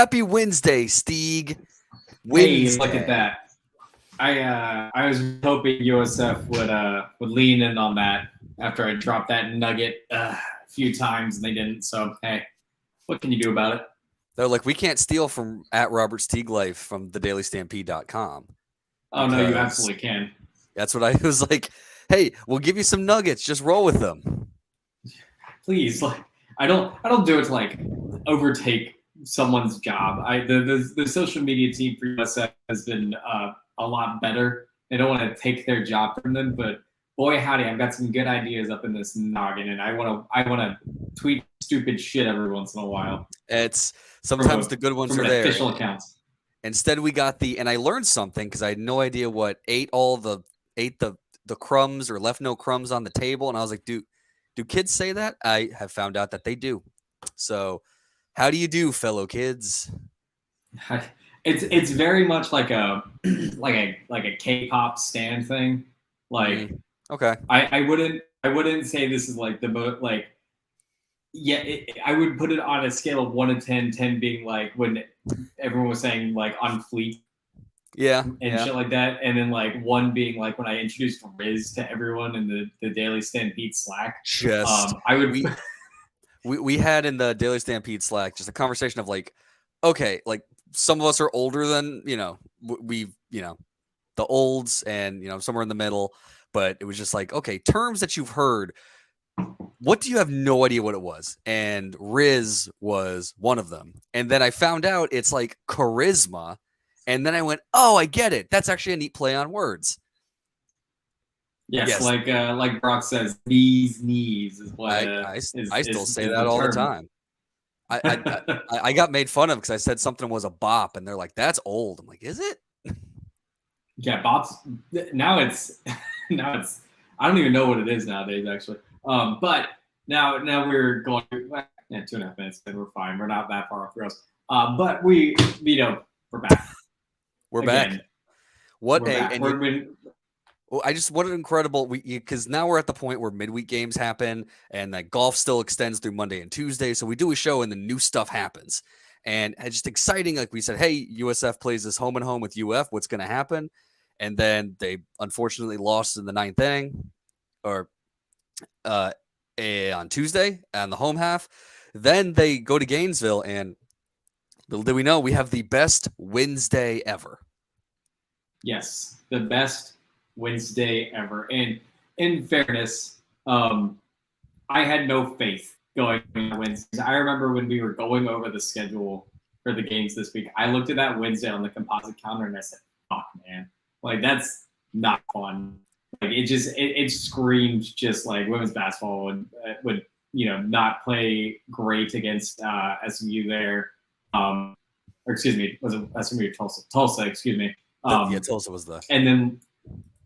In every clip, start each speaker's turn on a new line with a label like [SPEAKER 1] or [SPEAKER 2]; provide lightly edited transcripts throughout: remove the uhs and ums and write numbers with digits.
[SPEAKER 1] Happy Wednesday, Steeg.
[SPEAKER 2] Hey, look
[SPEAKER 1] Wednesday.
[SPEAKER 2] at that. I was hoping USF would lean in on that after I dropped that nugget a few times and they didn't. So hey, what can you do about it?
[SPEAKER 1] They're like, we can't steal from at Robert Steeg Life from thedailystampede.com
[SPEAKER 2] Oh no, you
[SPEAKER 1] because
[SPEAKER 2] absolutely can.
[SPEAKER 1] that's what I was like. Hey, we'll give you some nuggets. Just roll with them.
[SPEAKER 2] Please, I don't do it to like overtake someone's job. The social media team for USF has been a lot better. They don't want to take their job from them, but boy howdy, I've got some good ideas up in this noggin, and I wanna tweet stupid shit every once in a while
[SPEAKER 1] It's sometimes the good ones
[SPEAKER 2] from
[SPEAKER 1] are
[SPEAKER 2] an
[SPEAKER 1] there.
[SPEAKER 2] official account.
[SPEAKER 1] Instead, we got and I learned something because I had no idea what ate the crumbs or left no crumbs on the table, and I was like, do kids say that? I have found out that they do. So, how do you do, fellow kids?
[SPEAKER 2] It's very much like a like a K-pop stand thing. Like
[SPEAKER 1] Okay.
[SPEAKER 2] I wouldn't say this is like the most like yeah, I would put it on a scale of 1 to 10, 10 being like when everyone was saying like on fleek
[SPEAKER 1] Yeah.
[SPEAKER 2] and shit like that, and then like 1 being like when I introduced Riz to everyone in the Daily Stampede Slack.
[SPEAKER 1] Just
[SPEAKER 2] I would
[SPEAKER 1] we had in the Daily Stampede Slack just a conversation of like, okay, like some of us are older than we the olds and somewhere in the middle, but it was just like, okay, terms that you've heard. What do you have no idea what it was? And Riz was one of them. And then I found out it's like charisma. And then I went, oh, I get it. That's actually a neat play on words.
[SPEAKER 2] yes. Like Brock says, these knees is what
[SPEAKER 1] I still say that
[SPEAKER 2] the
[SPEAKER 1] all the
[SPEAKER 2] term.
[SPEAKER 1] time. I got made fun of because I said something was a bop, and they're like, "That's old." I'm like, "Is it?"
[SPEAKER 2] Yeah, bops. Now it's I don't even know what it is nowadays actually. But now we're going 2.5 minutes, and we're fine. We're not that far off the rails. But we're back.
[SPEAKER 1] We're
[SPEAKER 2] Again.
[SPEAKER 1] back. What
[SPEAKER 2] we're
[SPEAKER 1] a
[SPEAKER 2] back.
[SPEAKER 1] and what an incredible because now we're at the point where midweek games happen and that golf still extends through Monday and Tuesday. So we do a show and the new stuff happens. And it's just exciting. Like we said, hey, USF plays this home and home with UF. What's going to happen? And then they unfortunately lost in the 9th inning or on Tuesday on the home half. Then they go to Gainesville, and little did we know we have the best Wednesday ever.
[SPEAKER 2] Yes, the best Wednesday ever. And in fairness, I had no faith going on Wednesdays. I remember when we were going over the schedule for the games this week, I looked at that Wednesday on the composite calendar and I said, fuck, man. Like, that's not fun. Like, it screamed just like women's basketball would not play great against SMU there. Or excuse me, was it SMU or Tulsa? Tulsa, excuse me.
[SPEAKER 1] Yeah, Tulsa was the.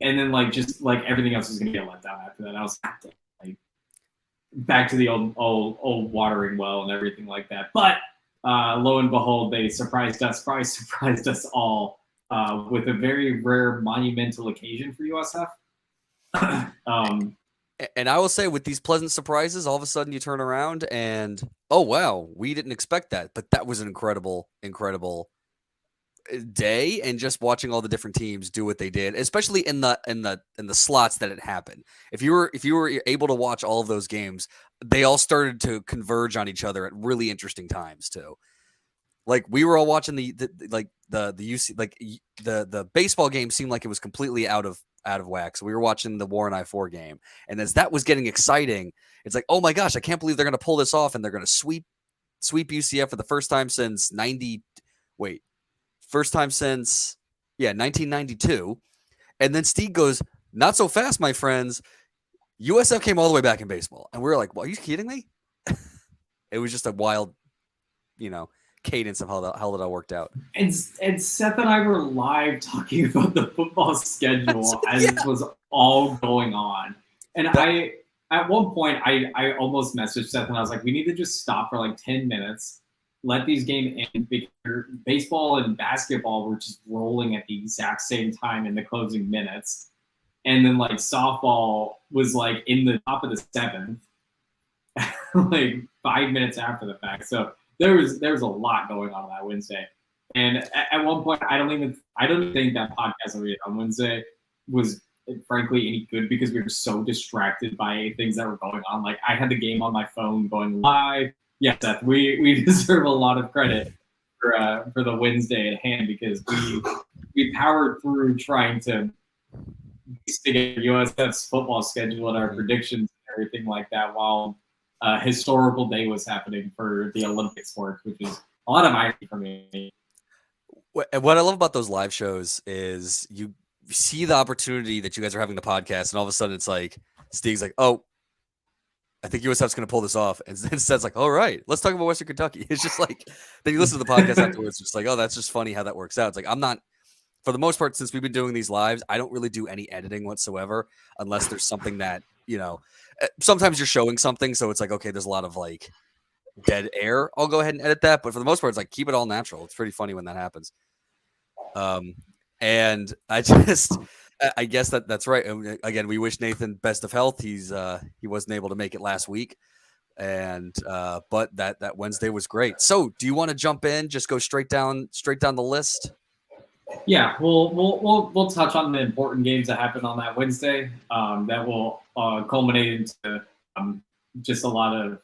[SPEAKER 2] And then like just like everything else was gonna get let down after that. I was like back to the old watering well and everything like that. But lo and behold, they surprised us all with a very rare monumental occasion for USF.
[SPEAKER 1] And I will say, with these pleasant surprises, all of a sudden you turn around and, oh wow, we didn't expect that, but that was an incredible day. And just watching all the different teams do what they did, especially in the slots that it happened. If you were able to watch all of those games, they all started to converge on each other at really interesting times too. Like we were all watching the UC, like the baseball game seemed like it was completely out of whack. So we were watching the Warren I-4 game, and as that was getting exciting, it's like, oh my gosh, I can't believe they're going to pull this off, and they're going to sweep UCF for the first time since 1992. And then Steeg goes, not so fast, my friends. USF came all the way back in baseball, and we were like, well, are you kidding me? It was just a wild, cadence of how that all worked out.
[SPEAKER 2] And Seth and I were live talking about the football schedule as it was all going on. And at one point I almost messaged Seth and I was like, we need to just stop for like 10 minutes, let these games end, because baseball and basketball were just rolling at the exact same time in the closing minutes. And then like softball was like in the top of the 7th, like 5 minutes after the fact. So there was a lot going on that Wednesday. And at one point, I don't even think that podcast that we did on Wednesday was frankly any good because we were so distracted by things that were going on. Like I had the game on my phone going live. Yes, Seth, we deserve a lot of credit for the Wednesday at hand because we powered through trying to piece together USF's football schedule and our predictions and everything like that while historical day was happening for the Olympic sports, which is a lot of irony for me.
[SPEAKER 1] What I love about those live shows is you see the opportunity that you guys are having the podcast, and all of a sudden it's like Steve's like, "Oh, I think USF's going to pull this off," and then Seth's like, "All right, let's talk about Western Kentucky." It's just like then you listen to the podcast afterwards, it's just like, "Oh, that's just funny how that works out." It's like I'm not, for the most part, since we've been doing these lives, I don't really do any editing whatsoever unless there's something that sometimes you're showing something, so it's like okay, there's a lot of like dead air. I'll go ahead and edit that, but for the most part, it's like keep it all natural. It's pretty funny when that happens. And I guess that's right. Again, we wish Nathan best of health. He wasn't able to make it last week, and but that Wednesday was great. So, do you want to jump in? Just go straight down the list.
[SPEAKER 2] Yeah, we'll touch on the important games that happened on that Wednesday. That will culminate into just a lot of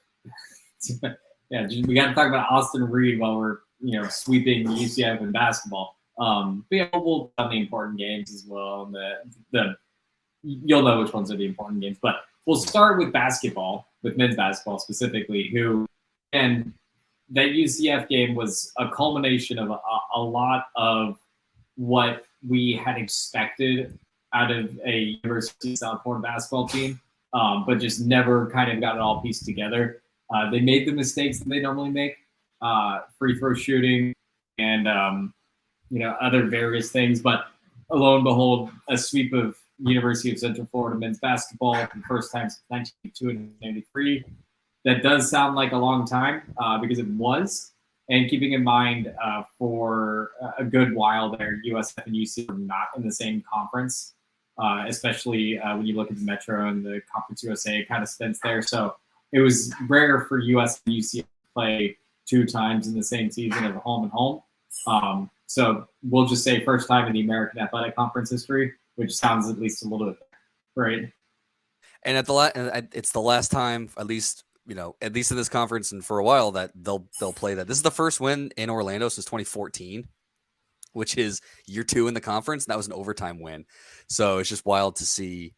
[SPEAKER 2] yeah. We got to talk about Austin Reed while we're sweeping UCF in basketball. But yeah, we'll on the important games as well. And you'll know which ones are the important games. But we'll start with basketball, with men's basketball specifically, and that UCF game was a culmination of a lot of what we had expected out of a University of South Florida basketball team, but just never kind of got it all pieced together. They made the mistakes that they normally make, free throw shooting and other various things. But lo and behold, a sweep of University of Central Florida men's basketball for the first time since 1992 and 93. That does sound like a long time because it was. And keeping in mind for a good while there, USF and UC were not in the same conference, especially when you look at the Metro and the Conference USA kind of stints there. So it was rare for USF and UC to play 2 times in the same season of home and home. So we'll just say first time in the American Athletic Conference history, which sounds at least a little bit right.
[SPEAKER 1] And it's the last time, at least in this conference and for a while, that they'll play that. This is the first win in Orlando since 2014, which is year 2 in the conference. And that was an overtime win. So it's just wild to see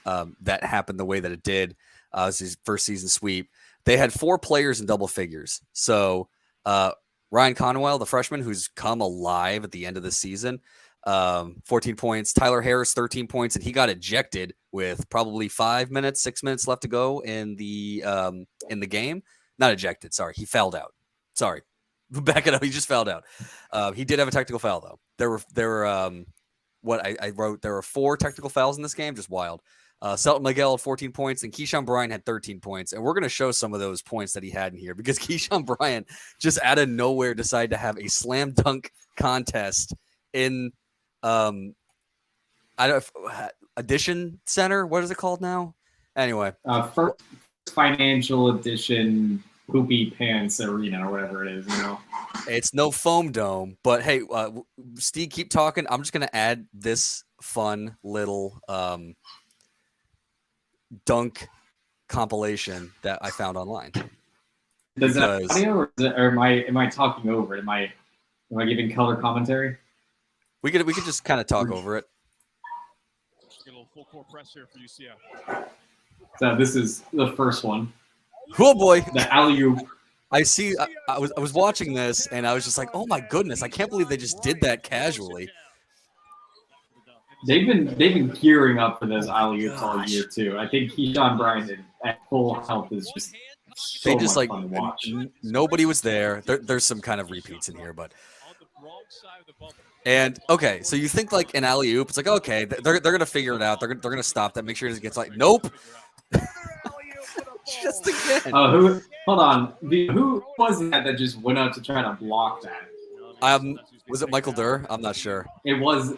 [SPEAKER 1] that happen the way that it did. It was his first season sweep. They had 4 players in double figures. So Ryan Conwell, the freshman who's come alive at the end of the season, 14 points. Tyler Harris, 13 points, and he got ejected with probably 6 minutes left to go in the game. Not ejected, sorry. He fouled out. Sorry. Back it up. He just fouled out. He did have a technical foul though. There were what I wrote, there were 4 technical fouls in this game, just wild. Selton Miguel had 14 points, and Keyshawn Bryant had 13 points. And we're going to show some of those points that he had in here because Keyshawn Bryant just out of nowhere decided to have a slam dunk contest in Edition Center. What is it called now? Anyway,
[SPEAKER 2] First Financial Edition Poopy Pants Arena or whatever it is.
[SPEAKER 1] It's no foam dome, but hey, Steve, keep talking. I'm just going to add this fun little dunk compilation that I found online.
[SPEAKER 2] Is that audio or am I talking over it? Am I giving color commentary?
[SPEAKER 1] We could just kind of talk over it.
[SPEAKER 3] Get a little full court press here for UCF.
[SPEAKER 2] So this is the first one.
[SPEAKER 1] Oh boy,
[SPEAKER 2] the alley-oop.
[SPEAKER 1] I see. I was watching this and I was just like, oh my goodness, I can't believe they just did that casually.
[SPEAKER 2] They've been gearing up for those alley-oops all year too. I think Keyshawn Bryant at full health is just so much fun to watch.
[SPEAKER 1] Nobody was there. There's some kind of repeats in here, but. And okay, so you think like an alley-oop, it's like okay, they're gonna figure it out. They're gonna stop that. Make sure it gets like nope. Just again.
[SPEAKER 2] Hold on. Who was that just went out to try to block that?
[SPEAKER 1] Was it Michael Durr? I'm not sure.
[SPEAKER 2] It was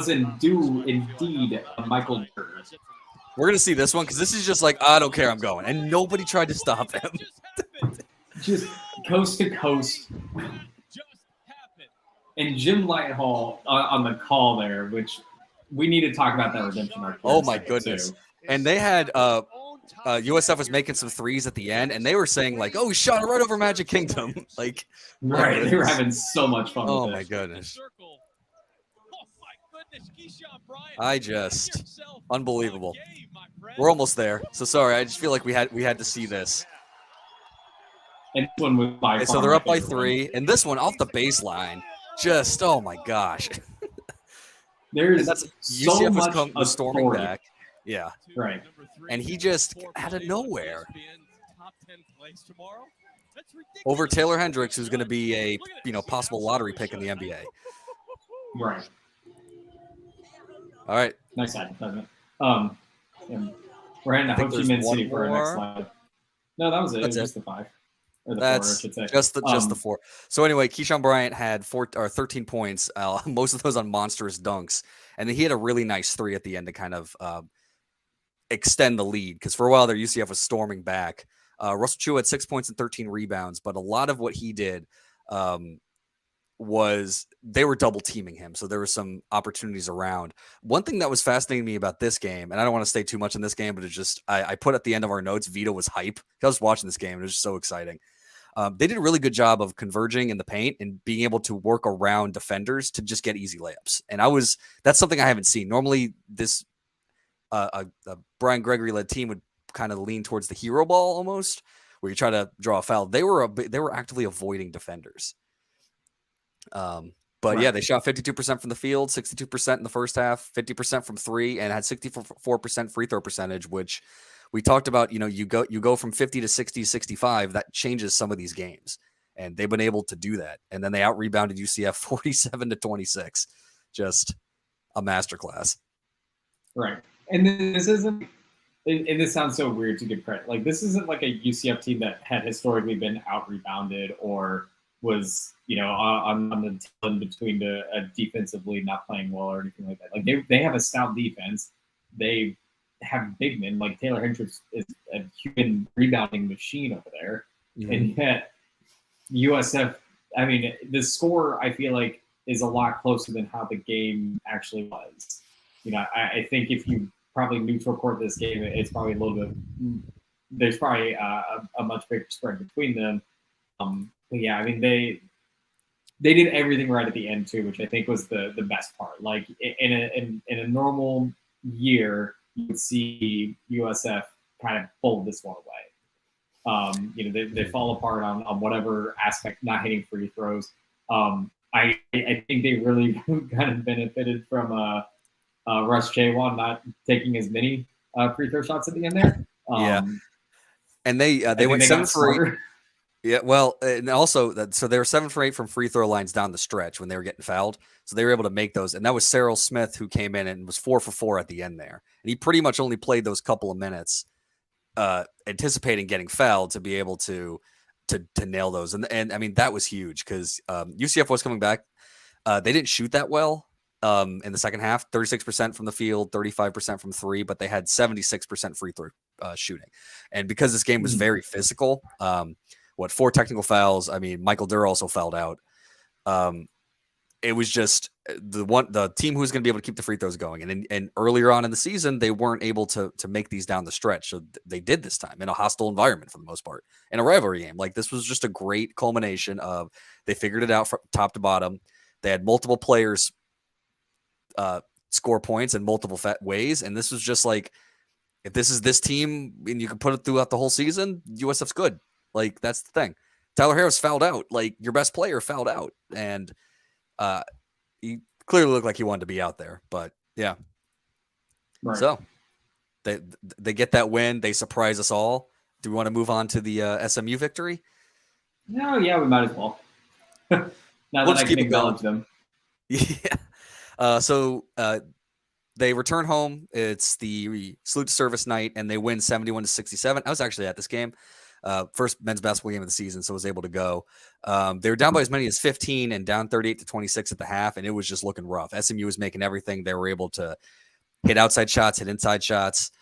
[SPEAKER 2] indeed Michael Durr.
[SPEAKER 1] We're gonna see this one because this is just like I don't care, I'm going, and nobody tried to stop him.
[SPEAKER 2] Just coast to coast. And Jim Lighthall on the call there, which we need to talk about that redemption arc.
[SPEAKER 1] Oh my goodness! And they had USF was making some threes at the end, and they were saying like, "Oh, he shot it right over Magic Kingdom!" Like,
[SPEAKER 2] right? They were having so much fun.
[SPEAKER 1] Oh
[SPEAKER 2] with
[SPEAKER 1] my
[SPEAKER 2] it.
[SPEAKER 1] goodness! I just unbelievable. We're almost there. So sorry, I just feel like we had to see this.
[SPEAKER 2] And this one was by
[SPEAKER 1] so they're up by 3, and this one off the baseline, just oh my gosh.
[SPEAKER 2] There's
[SPEAKER 1] that's
[SPEAKER 2] so
[SPEAKER 1] UCF
[SPEAKER 2] was
[SPEAKER 1] storming back. Yeah.
[SPEAKER 2] Right.
[SPEAKER 1] And he just out of nowhere over Taylor Hendricks, who's going to be a possible lottery pick in the NBA.
[SPEAKER 2] Right.
[SPEAKER 1] All right.
[SPEAKER 2] Nice side. We're heading to Ho Chi Minh City for our next slide. No, that was it. It was just the 5. Or the 4, I should say.
[SPEAKER 1] Just the 4. So anyway, Keyshawn Bryant had 13 points, most of those on monstrous dunks, and then he had a really nice 3 at the end to kind of extend the lead, because for a while there UCF was storming back. Russell Chu had 6 points and 13 rebounds, but a lot of what he did was they were double teaming him, so there were some opportunities around. One thing that was fascinating to me about this game, and I don't want to stay too much in this game, but it's just I put at the end of our notes, Vito was hype. I was watching this game, and it was just so exciting. They did a really good job of converging in the paint and being able to work around defenders to just get easy layups. And that's something I haven't seen. Normally this a Brian Gregory led team would kind of lean towards the hero ball almost, where you try to draw a foul. They were actively avoiding defenders. But yeah, they shot 52% from the field, 62% in the first half, 50% from 3, and had 64% free throw percentage, which we talked about. You go from 50 to 60, 65. That changes some of these games, and they've been able to do that. And then they out rebounded UCF 47 to 26, just a masterclass.
[SPEAKER 2] Right, and this isn't. And this sounds so weird to give credit. Like, this isn't like a UCF team that had historically been out rebounded or was, on the tail end between a defensively not playing well or anything like that. Like, they have a stout defense. They have big men. Like, Taylor Hendricks is a human rebounding machine over there. Mm-hmm. And yet, USF, I mean, the score, I feel like, is a lot closer than how the game actually was. I think if you probably neutral court this game, it's probably a little bit, there's probably a much bigger spread between them. But yeah, I mean, they did everything right at the end too, which I think was the best part. Like in a normal year, you would see USF kind of pull this one away. They fall apart on whatever aspect, not hitting free throws. I think they really kind of benefited from Russ Chaywan not taking as many free throw shots at the end there.
[SPEAKER 1] Yeah, and they went 7 for 8. Yeah, well, and also so they were 7 for 8 from free throw lines down the stretch when they were getting fouled. So they were able to make those, and that was Cyril Smith who came in and was 4 for 4 at the end there. And he pretty much only played those couple of minutes, anticipating getting fouled to be able to nail those. And I mean, that was huge because UCF was coming back. They didn't shoot that well. In the second half, 36% from the field, 35% from 3, but they had 76% free throw shooting. And because this game was very physical, 4 technical fouls. I mean, Michael Durr also fouled out. It was just the team who was going to be able to keep the free throws going. And earlier on in the season, they weren't able to make these down the stretch. So they did this time in a hostile environment for the most part, in a rivalry game. Like, this was just a great culmination of they figured it out from top to bottom. They had multiple players score points in multiple ways, and this was just like, if this is this team and you can put it throughout the whole season, USF's good. Like, that's the thing. Tyler Harris fouled out. Like, your best player fouled out, and he clearly looked like he wanted to be out there. But yeah, right. So they get that win. They surprise us all. Do we want to move on to the SMU victory?
[SPEAKER 2] No, yeah, we might as well. Now that I can acknowledge them.
[SPEAKER 1] Yeah. So they return home. It's the salute to service night, and they win 71-67. I was actually at this game. First men's basketball game of the season, so I was able to go. They were down by as many as 15 and down 38-26 at the half, and it was just looking rough. SMU was making everything. They were able to hit outside shots, hit inside shots.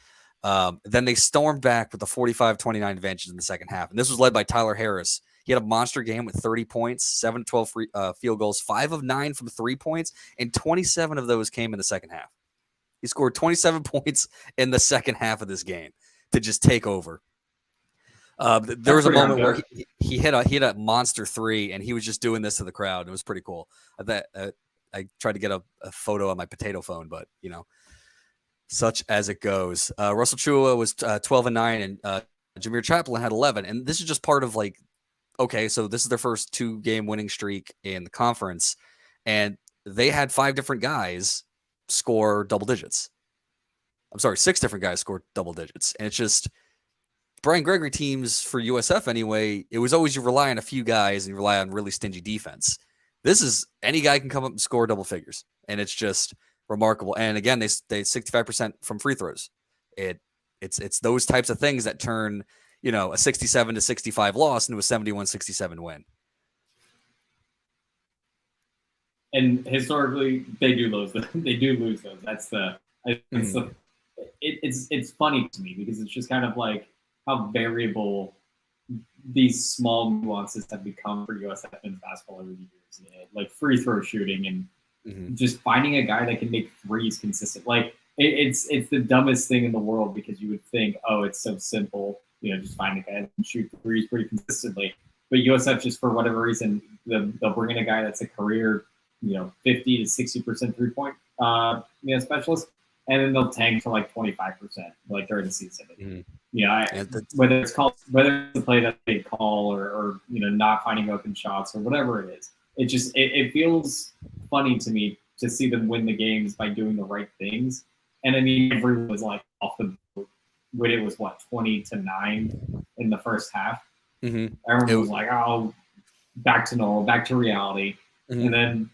[SPEAKER 1] Then they stormed back with the 45-29 advantage in the second half, and this was led by Tyler Harris. He had a monster game with 30 points, 7 of 12 field goals, 5 of 9 from 3 points, and 27 of those came in the second half. He scored 27 points in the second half of this game to just take over. There was a moment where he hit a monster 3, and he was just doing this to the crowd. It was pretty cool. I tried to get a photo on my potato phone, but such as it goes. Russell Chua was 12 and 9, and Jameer Chaplin had 11. And this is just part of okay, so this is their first 2-game winning streak in the conference, and they had 5 different guys score double digits. I'm sorry, 6 different guys scored double digits, and it's just. Brian Gregory teams for USF anyway, it was always you rely on a few guys and you rely on really stingy defense. This is any guy can come up and score double figures, and it's just remarkable. And again, they 65% from free throws. It's those types of things that turn a 67-65 loss into a 71-67 win.
[SPEAKER 2] And historically, they do lose those. That's it's funny to me because it's just kind of like how variable these small nuances have become for USF men's basketball over the years. Like free throw shooting and just finding a guy that can make threes consistent. Like it's the dumbest thing in the world because you would think, oh, it's so simple. Just find a guy that can shoot threes pretty consistently. But USF just for whatever reason, they'll bring in a guy that's a career, 50 to 60% 3-point, specialist, and then they'll tank to 25% during the season. Whether it's the play that they call or not finding open shots or whatever it is, it feels funny to me to see them win the games by doing the right things. And I mean, everyone was off the boat when it was 20-9 in the first half. Everyone was oh, back to normal, back to reality, and then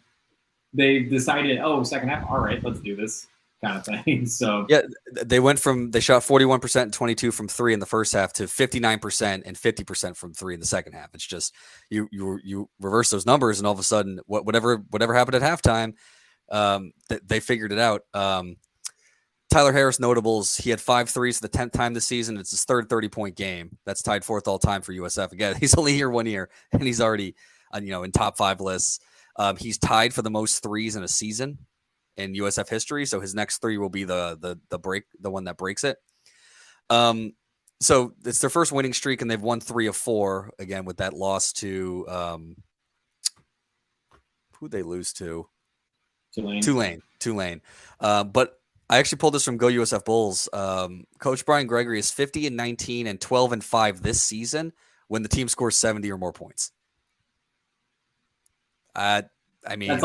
[SPEAKER 2] they decided, second half, all right, let's do this. Kind of thing. So
[SPEAKER 1] yeah, they shot 41% and 22 from 3 in the first half to 59% and 50% from 3 in the second half. It's just you reverse those numbers, and all of a sudden, whatever happened at halftime, they figured it out. Tyler Harris notables. He had 5 threes for the 10th time this season. It's his third 30-point game. That's tied 4th all time for USF. Again, he's only here 1 year, and he's already in top 5 lists. He's tied for the most threes in a season in USF history, so his next 3 will be the one that breaks it. So it's their first winning streak, and they've won 3 of 4. Again, with that loss to who'd they lose to? Tulane. But I actually pulled this from Go USF Bulls. Coach Brian Gregory is 50-19 and 12-5 this season when the team scores 70 or more points. I mean.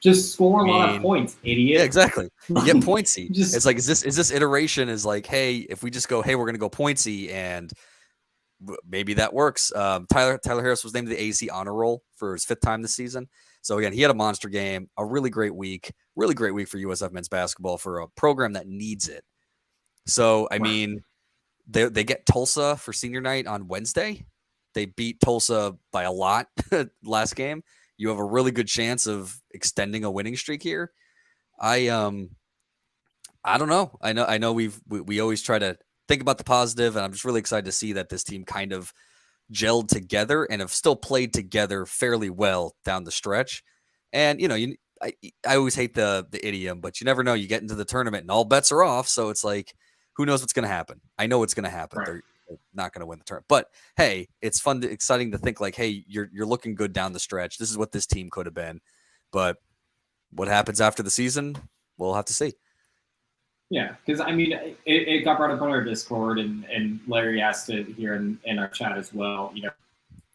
[SPEAKER 2] Just score a lot of points, idiot.
[SPEAKER 1] Yeah, exactly. You get pointsy. It's like, is this iteration is like, hey, if we just go, hey, we're going to go pointsy, and maybe that works. Tyler Harris was named to the AC honor roll for his 5th time this season. So again, he had a monster game, a really great week for USF men's basketball for a program that needs it. So, I mean, they get Tulsa for senior night on Wednesday. They beat Tulsa by a lot last game. You have a really good chance of extending a winning streak here. I don't know. I know we always try to think about the positive, and I'm just really excited to see that this team kind of gelled together and have still played together fairly well down the stretch. And I always hate the idiom, but you never know. You get into the tournament and all bets are off, so it's like, who knows what's going to happen? I know what's going to happen. Right. They're not going to win the tournament, but hey, it's exciting to think hey, you're looking good down the stretch. This is what this team could have been, but what happens after the season, we'll have to see.
[SPEAKER 2] Yeah, because I mean, it got brought up on our Discord, and Larry asked it here in our chat as well.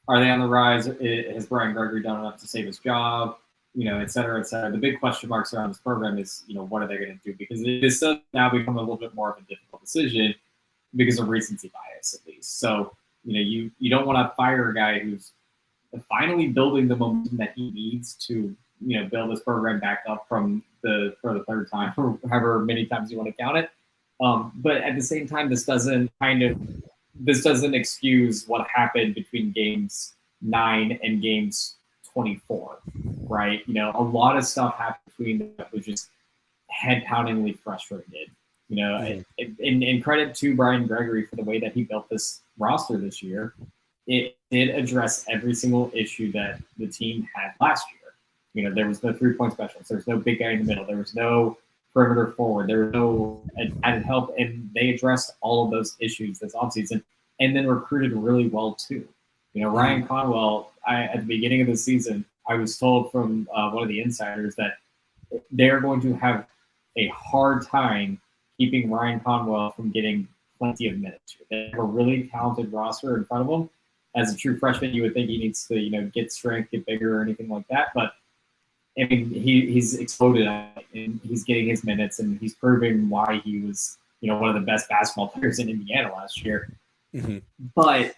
[SPEAKER 2] Are they on the rise? Has Brian Gregory done enough to save his job? Et cetera, et cetera. The big question marks around this program is, what are they going to do? Because it is now become a little bit more of a difficult decision because of recency bias, at least. So, you don't want to fire a guy who's finally building the momentum that he needs to, build this program back up for the 3rd time, or however many times you want to count it. But at the same time, this doesn't excuse what happened between games 9 and games 24, right? A lot of stuff happened between that was just head-poundingly frustrated. And credit to Brian Gregory for the way that he built this roster this year. It did address every single issue that the team had last year. You know, there was no 3-point specials. There was no big guy in the middle. There was no perimeter forward. There was no added help. And they addressed all of those issues this offseason and then recruited really well, too. You know, Ryan Conwell, at the beginning of the season, I was told from one of the insiders that they're going to have a hard time keeping Ryan Conwell from getting plenty of minutes. They have a really talented roster in front of them. As a true freshman, you would think he needs to, you know, get strength, get bigger, or anything like that. But I mean, he's exploded, and he's getting his minutes, and he's proving why he was, you know, one of the best basketball players in Indiana last year. Mm-hmm. But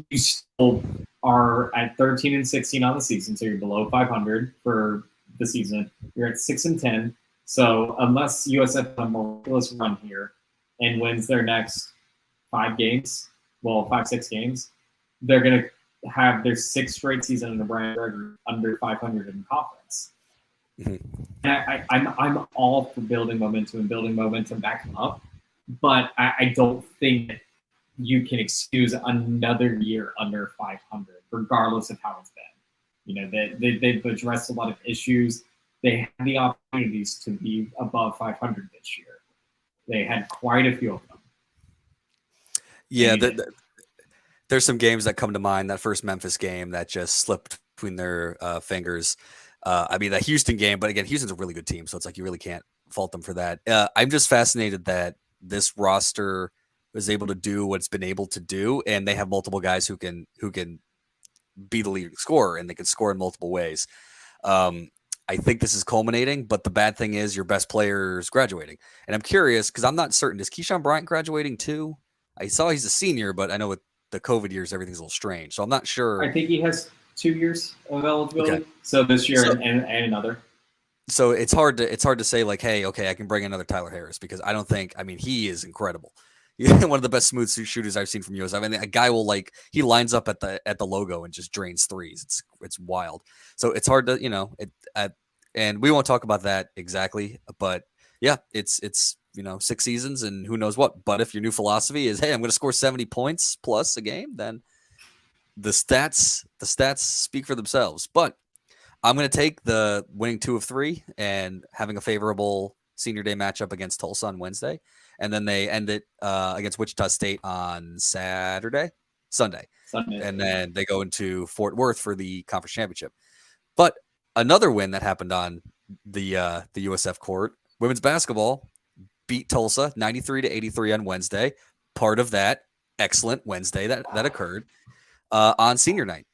[SPEAKER 2] you still are at 13 and 16 on the season, so you're below 500 for the season. You're at 6 and 10. So unless USF has a miraculous run here and wins their next 5, 6 games, they're going to have their 6th straight season under Brian Gregory under 500 in conference. Mm-hmm. And I'm all for building momentum back up, but I don't think that you can excuse another year under 500, regardless of how it's been. You know, they've addressed a lot of issues. They had the opportunities to be above 500 this year. They had quite a few of them.
[SPEAKER 1] Yeah, there's some games that come to mind. That first Memphis game that just slipped between their fingers. I mean, that Houston game, but again, Houston's a really good team, so it's like you really can't fault them for that. I'm just fascinated that this roster was able to do what it's been able to do, and they have multiple guys who can be the leading scorer, and they can score in multiple ways. I think this is culminating, but the bad thing is your best player is graduating. And I'm curious, because I'm not certain, is Keyshawn Bryant graduating too? I saw he's a senior, but I know with the COVID years, everything's a little strange. So I'm not sure.
[SPEAKER 2] I think he has 2 years of eligibility. Okay. So this year and another.
[SPEAKER 1] So it's hard to say like, hey, okay, I can bring another Tyler Harris, because I don't think, I mean, he is incredible. One of the best smooth shooters I've seen from USF. I mean, a guy will he lines up at the logo and just drains threes. It's wild. So it's hard to, you know, and we won't talk about that exactly, but yeah, it's 6 seasons and who knows what. But if your new philosophy is, hey, I'm going to score 70 points plus a game, then the stats speak for themselves. But I'm going to take the winning 2 of 3 and having a favorable senior day matchup against Tulsa on Wednesday. And then they end it against Wichita State on Sunday. And then they go into Fort Worth for the conference championship. But another win that happened on the USF court, women's basketball beat Tulsa 93-83 on Wednesday. Part of that excellent Wednesday that occurred on senior night,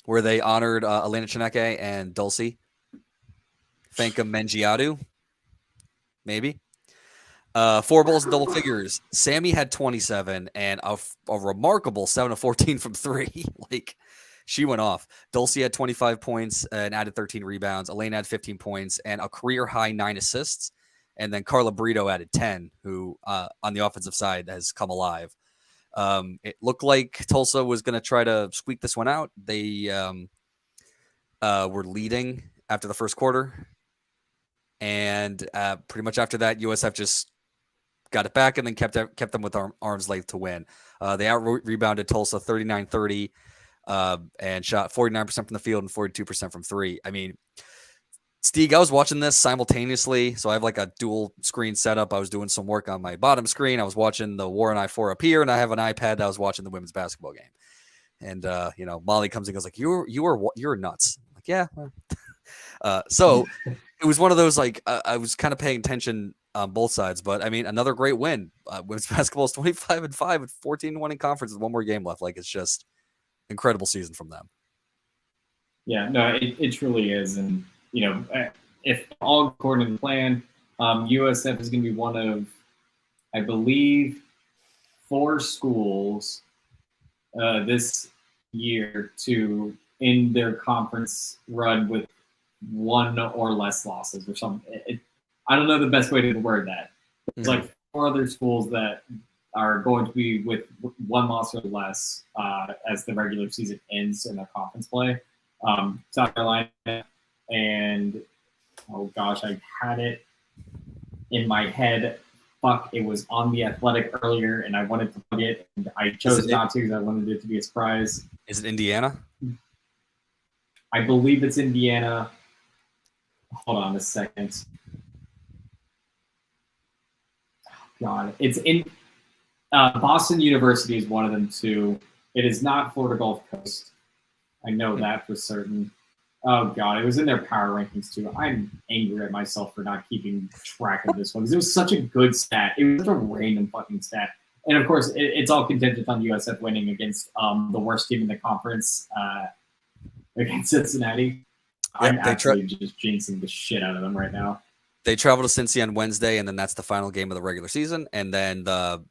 [SPEAKER 1] where they honored Elena Chineke and Dulcie Fanka Mengiadu, maybe. 4 balls in double figures. Sammy had 27 and a remarkable 7 of 14 from 3. Like, she went off. Dulcie had 25 points and added 13 rebounds. Elena had 15 points and a career high 9 assists. And then Carla Brito added 10, who on the offensive side has come alive. It looked like Tulsa was going to try to squeak this one out. They were leading after the first quarter. And pretty much after that, USF just got it back and then kept them with arm's length to win. They out-rebounded Tulsa 39-30 and shot 49% from the field and 42% from 3. I mean, Stieg, I was watching this simultaneously, so I have like a dual screen setup. I was doing some work on my bottom screen. I was watching the War and I-4 up here, and I have an iPad that I was watching the women's basketball game. And Molly comes and goes like, "You're nuts." I'm like, yeah. So it was one of those like I was kind of paying attention on both sides, but I mean, another great win. Women's basketball is 25-5 with 14-1 in conference with 1 more game left. Like, it's just incredible season from them.
[SPEAKER 2] Yeah, no, it truly is, and if all according to the plan, USF is going to be one of, I believe, 4 schools this year to end their conference run with 1 or less losses or something. I don't know the best way to word that. There's like 4 other schools that are going to be with 1 loss or less as the regular season ends in their conference play. South Carolina and, oh gosh, I had it in my head. Fuck, it was on The Athletic earlier, and I wanted to plug it, and I chose not to because I wanted it to be a surprise.
[SPEAKER 1] Is it Indiana?
[SPEAKER 2] I believe it's Indiana. Hold on a second. God, it's in Boston University is one of them too. It is not Florida Gulf Coast. I know that for certain. Oh God, it was in their power rankings too. I'm angry at myself for not keeping track of this one because it was such a good stat. It was such a random fucking stat. And of course, it's all contingent on USF winning against the worst team in the conference against Cincinnati. I'm actually just jinxing the shit out of them right now.
[SPEAKER 1] They travel to Cincy on Wednesday, and then that's the final game of the regular season. And then the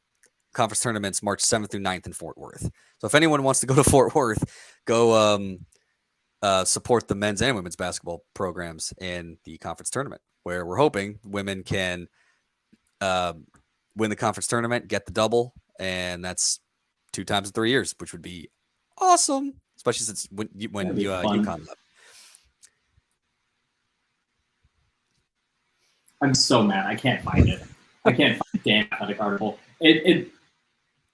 [SPEAKER 1] conference tournaments March 7th through 9th in Fort Worth. So if anyone wants to go to Fort Worth, go support the men's and women's basketball programs in the conference tournament, where we're hoping women can win the conference tournament, get the double, and that's 2 times in 3 years, which would be awesome, especially since when UConn left.
[SPEAKER 2] I'm so mad. I can't find it. I can't find the damn athletic article. It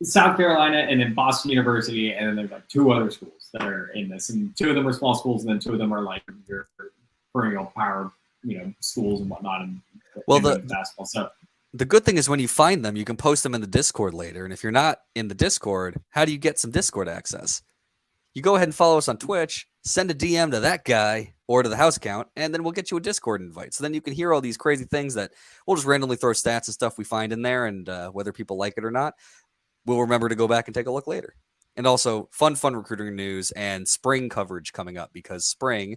[SPEAKER 2] South Carolina and then Boston University, and then there's like 2 other schools that are in this, and 2 of them are small schools, and then 2 of them are like your perennial power, schools and whatnot. And
[SPEAKER 1] the
[SPEAKER 2] basketball. So
[SPEAKER 1] the good thing is when you find them, you can post them in the Discord later. And if you're not in the Discord, how do you get some Discord access? You go ahead and follow us on Twitch, send a DM to that guy or to the house account, and then we'll get you a Discord invite. So then you can hear all these crazy things that we'll just randomly throw stats and stuff we find in there, and whether people like it or not, we'll remember to go back and take a look later. And also fun recruiting news and spring coverage coming up because spring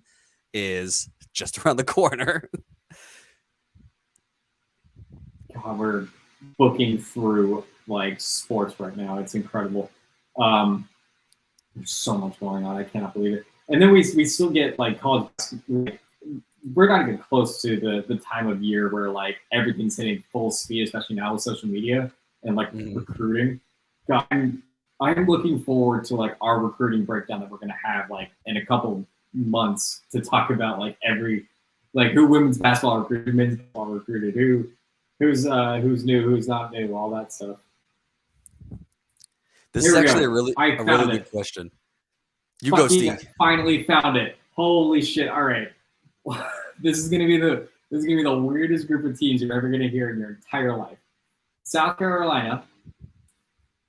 [SPEAKER 1] is just around the corner.
[SPEAKER 2] God, we're booking through like sports right now. It's incredible. There's so much going on. I cannot believe it. And then we still get like college. We're not even close to the time of year where like everything's hitting full speed, especially now with social media and like recruiting. God, I'm looking forward to like our recruiting breakdown that we're gonna have like in a couple months to talk about like who women's basketball recruited, men's basketball recruited, who's new, who's not new, all that stuff.
[SPEAKER 1] This is actually a really good question. You go, Steve.
[SPEAKER 2] Finally found it. Holy shit! All right, this is gonna be the weirdest group of teams you're ever gonna hear in your entire life. South Carolina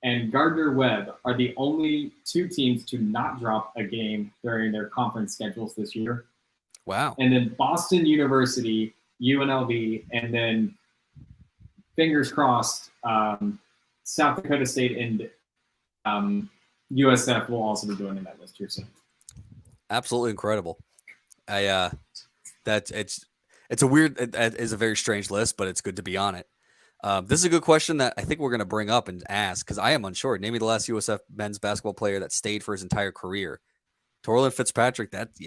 [SPEAKER 2] and Gardner-Webb are the only 2 teams to not drop a game during their conference schedules this year.
[SPEAKER 1] Wow.
[SPEAKER 2] And then Boston University, UNLV, and then fingers crossed, South Dakota State and USF will also be joining that list here soon.
[SPEAKER 1] Absolutely incredible. It's a weird, it is a very strange list, but it's good to be on it. This is a good question that I think we're going to bring up and ask because I am unsure. Name me the last USF men's basketball player that stayed for his entire career. Torlin Fitzpatrick. That's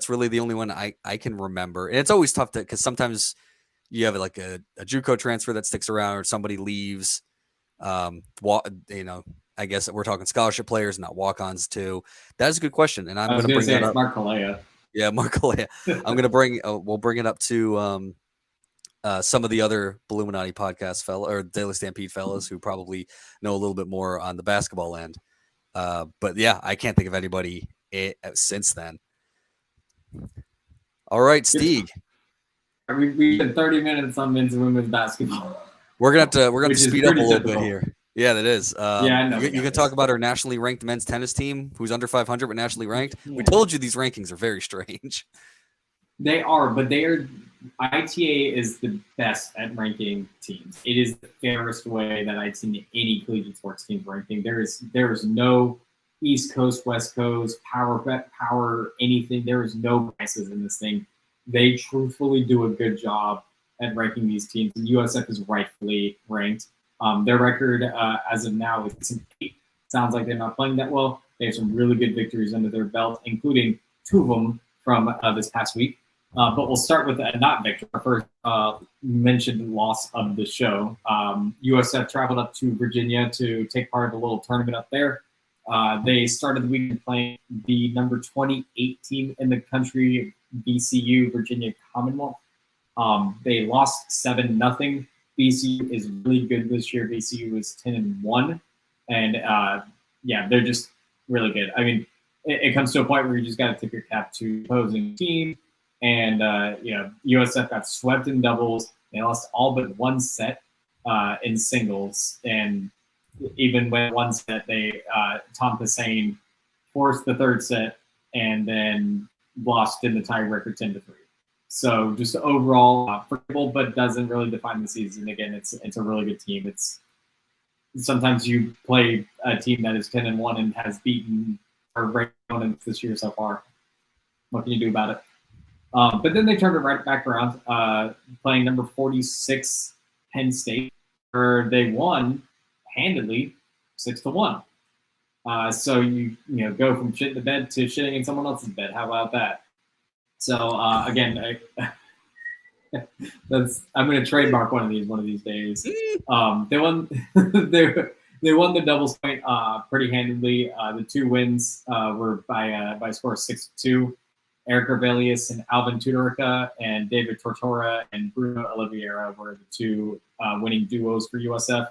[SPEAKER 1] really the only one I can remember. And it's always tough because sometimes you have like a JUCO transfer that sticks around or somebody leaves. I guess we're talking scholarship players, not walk-ons too. That is a good question, and I'm going to bring that up.
[SPEAKER 2] Mark Kalea.
[SPEAKER 1] Yeah, Mark Kalea. I'm going to bring. We'll bring it up to some of the other Illuminati podcast or Daily Stampede fellas who probably know a little bit more on the basketball end. But yeah, I can't think of anybody since then. All right, Steve.
[SPEAKER 2] We've been 30 minutes on men's and women's basketball.
[SPEAKER 1] We're gonna have to speed up a little bit here. Yeah, that is.
[SPEAKER 2] I know.
[SPEAKER 1] You can talk about our nationally ranked men's tennis team, who's under 500 but nationally ranked. Yeah. We told you these rankings are very strange.
[SPEAKER 2] They are, but they are. ITA is the best at ranking teams. It is the fairest way that I've seen any collegiate sports teams ranking. There is no East Coast, West Coast, power, anything. There is no biases in this thing. They truthfully do a good job at ranking these teams, and USF is rightfully ranked. Their record as of now is an 8. Sounds like they're not playing that well. They have some really good victories under their belt, including 2 of them from this past week. But we'll start with a not victory. Our first mentioned loss of the show. USF traveled up to Virginia to take part of a little tournament up there. They started the weekend playing the number 28 team in the country, VCU, Virginia Commonwealth. They lost 7-0. VCU is really good this year. VCU is 10-1, and they're just really good. I mean, it comes to a point where you just got to tip your cap to opposing team. And, USF got swept in doubles. They lost all but one set in singles. And even when one set, Tom Hussein forced the third set and then lost in the tiebreaker 10-3. So just overall forgivable, but doesn't really define the season. Again, it's a really good team. It's sometimes you play a team that is 10-1 and has beaten our great opponents this year so far. What can you do about it? But then they turned it right back around, playing number 46 Penn State, where they won handedly 6-1. So you go from shit in the bed to shitting in someone else's bed. How about that? So again, I'm going to trademark one of these days. They won they won the doubles point pretty handedly. The two wins were by a score of 6-2. Eric Rebellius and Alvin Tudorica and David Tortora and Bruno Oliveira were the two winning duos for USF.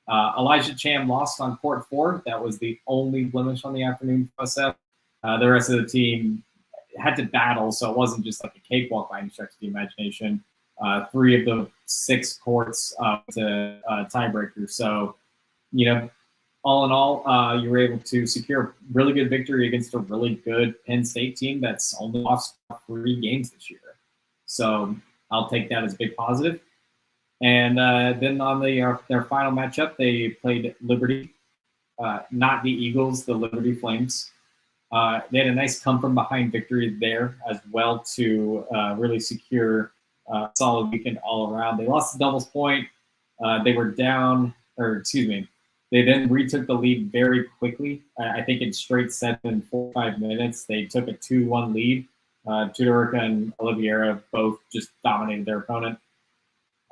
[SPEAKER 2] Elijah Cham lost on court 4. That was the only blemish on the afternoon for USF. The rest of the team had to battle, so it wasn't just like a cakewalk by any stretch of the imagination. 3 of the 6 courts to tiebreaker. So, all in all, you were able to secure a really good victory against a really good Penn State team that's only lost 3 games this year. So I'll take that as a big positive. And then on their final matchup, they played Liberty, not the Eagles, the Liberty Flames. They had a nice come-from-behind victory there as well to really secure a solid weekend all around. They lost the doubles point. They were down, they then retook the lead very quickly. I think in straight sets in 4 or 5 minutes, they took a 2-1 lead. Tudorica and Oliveira both just dominated their opponent.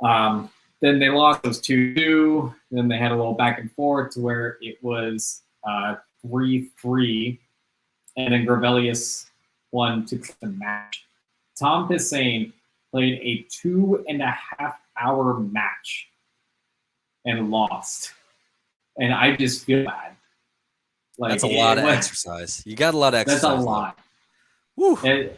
[SPEAKER 2] Then they lost those 2-2. Then they had a little back and forth to where it was 3-3. And then Gravelius won to the match. Tom Hussein played a 2.5-hour match and lost. And I just feel bad. Like,
[SPEAKER 1] that's a lot of exercise. You got a lot of exercise.
[SPEAKER 2] That's a lot.
[SPEAKER 1] Woo.
[SPEAKER 2] It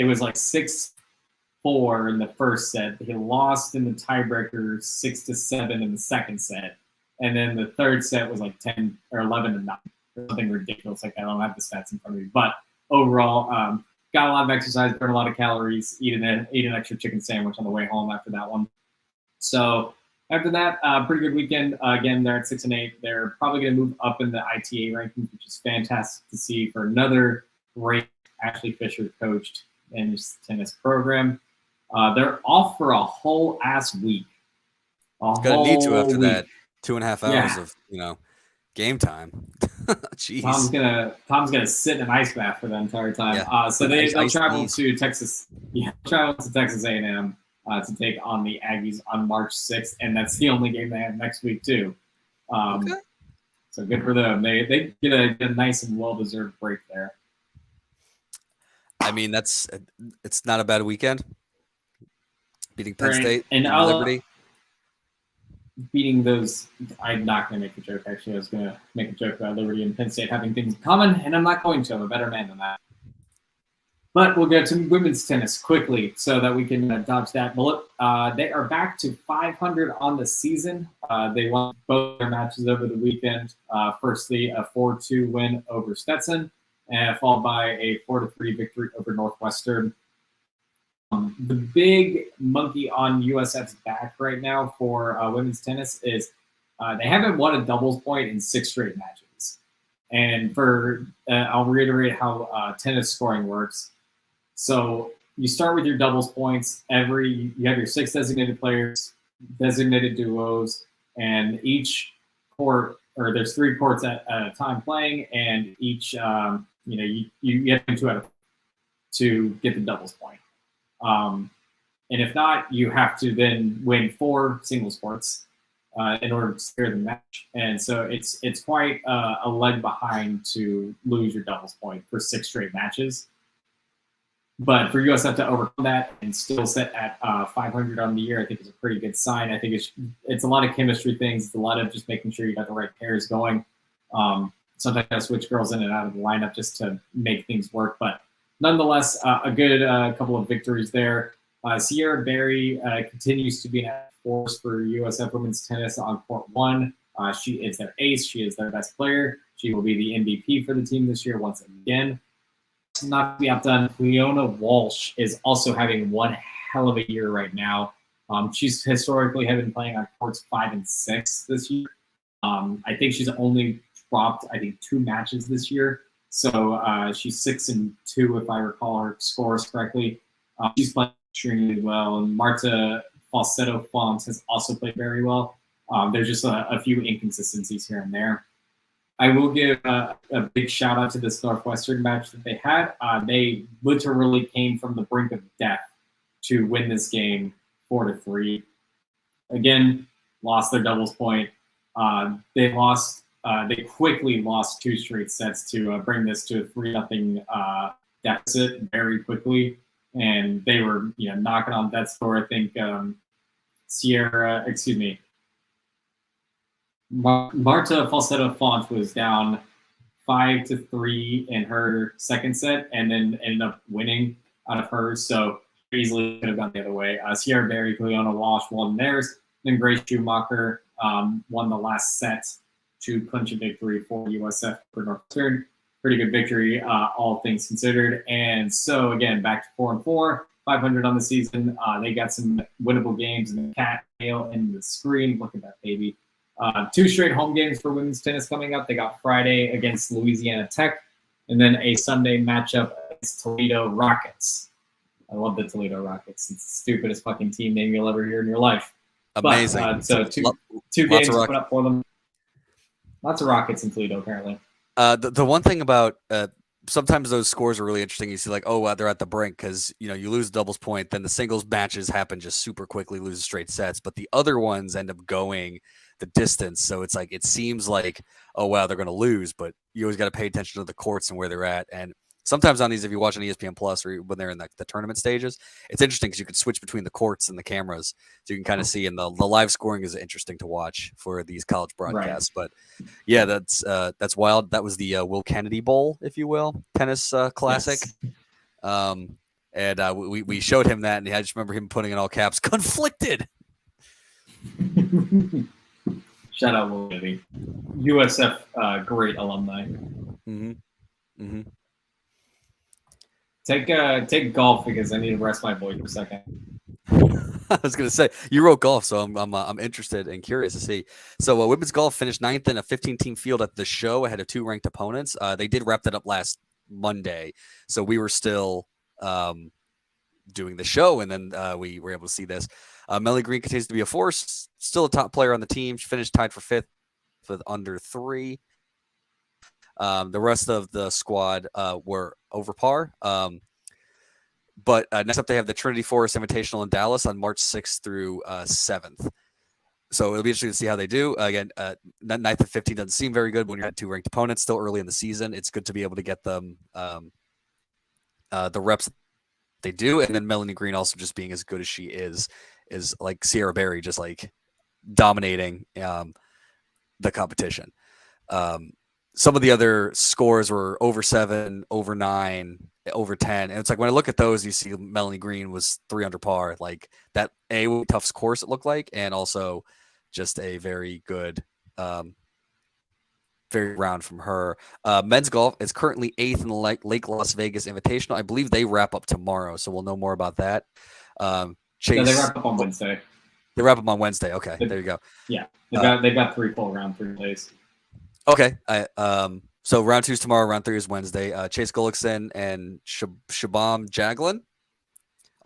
[SPEAKER 2] was like 6-4 in the first set. He lost in the tiebreaker 6-7 in the second set. And then the third set was like 10 or 11-9. Something ridiculous like that. I don't have the stats in front of me. But overall, got a lot of exercise, burned a lot of calories, ate an extra chicken sandwich on the way home after that one. So after that, pretty good weekend. Again, they're at 6-8. They're probably going to move up in the ITA rankings, which is fantastic to see for another great Ashley Fisher coached tennis program. They're off for a whole ass week.
[SPEAKER 1] It's going to need to after that 2.5 hours of game time. Jeez.
[SPEAKER 2] Tom's gonna sit in an ice bath for the entire time.
[SPEAKER 1] Yeah.
[SPEAKER 2] So they'll travel to Texas. Yeah, travel to Texas A&M to take on the Aggies on March 6th, and that's the only game they have next week too. Okay. So good for them. They get a nice and well-deserved break there.
[SPEAKER 1] I mean, it's not a bad weekend. Beating Penn State
[SPEAKER 2] and
[SPEAKER 1] Liberty.
[SPEAKER 2] Beating those, I'm not going to make a joke. Actually, I was going to make a joke about Liberty and Penn State having things in common, and I'm not going to. I'm a better man than that. But we'll get to women's tennis quickly so that we can dodge that bullet. They are back to 500 on the season. They won both their matches over the weekend. Firstly, a 4-2 win over Stetson, followed by a 4-3 victory over Northwestern. The big monkey on USF's back right now for women's tennis is they haven't won a doubles point in 6 straight matches. And I'll reiterate how tennis scoring works. So you start with your doubles points. You have your 6 designated players, designated duos, and each court, or there's 3 courts at a time playing, and each you get 2 out of to get the doubles point. And if not, you have to then win 4 singles courts in order to secure the match. And so it's quite a leg behind to lose your doubles point for 6 straight matches. But for USF to overcome that and still sit at 500 on the year, I think is a pretty good sign. I think it's a lot of chemistry things. It's a lot of just making sure you got the right pairs going. Sometimes I switch girls in and out of the lineup just to make things work. But nonetheless, a good couple of victories there. Sierra Berry continues to be an force for USF women's tennis on court one. She is their ace. She is their best player. She will be the MVP for the team this year once again. Not to be outdone, Leona Walsh is also having one hell of a year right now. She's historically have been playing on courts 5 and 6 this year. I think she's only dropped, 2 matches this year. So she's 6-2, if I recall her scores correctly. She's playing extremely well. And Marta Falsetto Font has also played very well. There's just a few inconsistencies here and there. I will give a big shout out to this Northwestern match that they had. They literally came from the brink of death to win this game 4-3. Again, lost their doubles point. They quickly lost 2 straight sets to bring this to a 3-0 deficit very quickly, and they were knocking on death's door. I think Marta Falsetto Font was down 5-3 in her second set, and then ended up winning out of hers. So easily could have gone the other way. Sierra Berry, Leona Walsh won theirs. Then Grace Schumacher won the last set to clinch a victory for USF for Northwestern. Pretty good victory, all things considered. And so again, back to 4-4, 500 on the season. They got some winnable games in the cat tail in the screen. Look at that baby. 2 straight home games for women's tennis coming up. They got Friday against Louisiana Tech, and then a Sunday matchup against Toledo Rockets. I love the Toledo Rockets. It's the stupidest fucking team name you'll ever hear in your life.
[SPEAKER 1] Amazing.
[SPEAKER 2] But, so two games put up for them. Lots of Rockets in Toledo, apparently.
[SPEAKER 1] The one thing about sometimes those scores are really interesting. You see, like, they're at the brink because you lose a doubles point, then the singles matches happen just super quickly, lose straight sets. But the other ones end up going the distance, so it's like it seems like, oh wow, they're going to lose, but you always got to pay attention to the courts and where they're at. And sometimes on these, if you watch on ESPN Plus or when they're in the tournament stages, it's interesting because you can switch between the courts and the cameras, so you can kind of see. And the live scoring is interesting to watch for these college broadcasts. Right. But yeah, that's wild. That was the Will Kennedy Bowl, if you will, tennis classic. Yes. And we showed him that, and I just remember him putting in all caps, "conflicted."
[SPEAKER 2] Shout out Will Kennedy, USF great alumni.
[SPEAKER 1] Mm-hmm. Mm-hmm.
[SPEAKER 2] Take golf because I need to rest my voice for a second.
[SPEAKER 1] I was gonna say you wrote golf, so I'm interested and curious to see. So women's golf finished 9th in a 15-team field at the show ahead of 2 ranked opponents. They did wrap that up last Monday, so we were still doing the show, and then we were able to see this. Melanie Green continues to be a force, still a top player on the team. She finished tied for 5th with under 3. The rest of the squad were over par. But next up, they have the Trinity Forest Invitational in Dallas on March 6th through 7th. So it'll be interesting to see how they do. Again, 9th and 15 doesn't seem very good when you're at 2 ranked opponents still early in the season. It's good to be able to get them the reps they do. And then Melanie Green also just being as good as she is like Sierra Berry, just like dominating the competition. Some of the other scores were over 7, over 9, over 10. And it's like when I look at those, you see Melanie Green was 3 under par. Like that, tough course it looked like, and also just a very good, very round from her. Men's golf is currently 8th in the Lake Las Vegas Invitational. I believe they wrap up tomorrow, so we'll know more about that. Chase,
[SPEAKER 2] no, they wrap up on Wednesday.
[SPEAKER 1] They wrap up on Wednesday. Okay, there you go.
[SPEAKER 2] Yeah, they've got 3 full round 3 days.
[SPEAKER 1] Okay. So round 2 is tomorrow. Round 3 is Wednesday. Chase Gullickson and Shabam Jaglin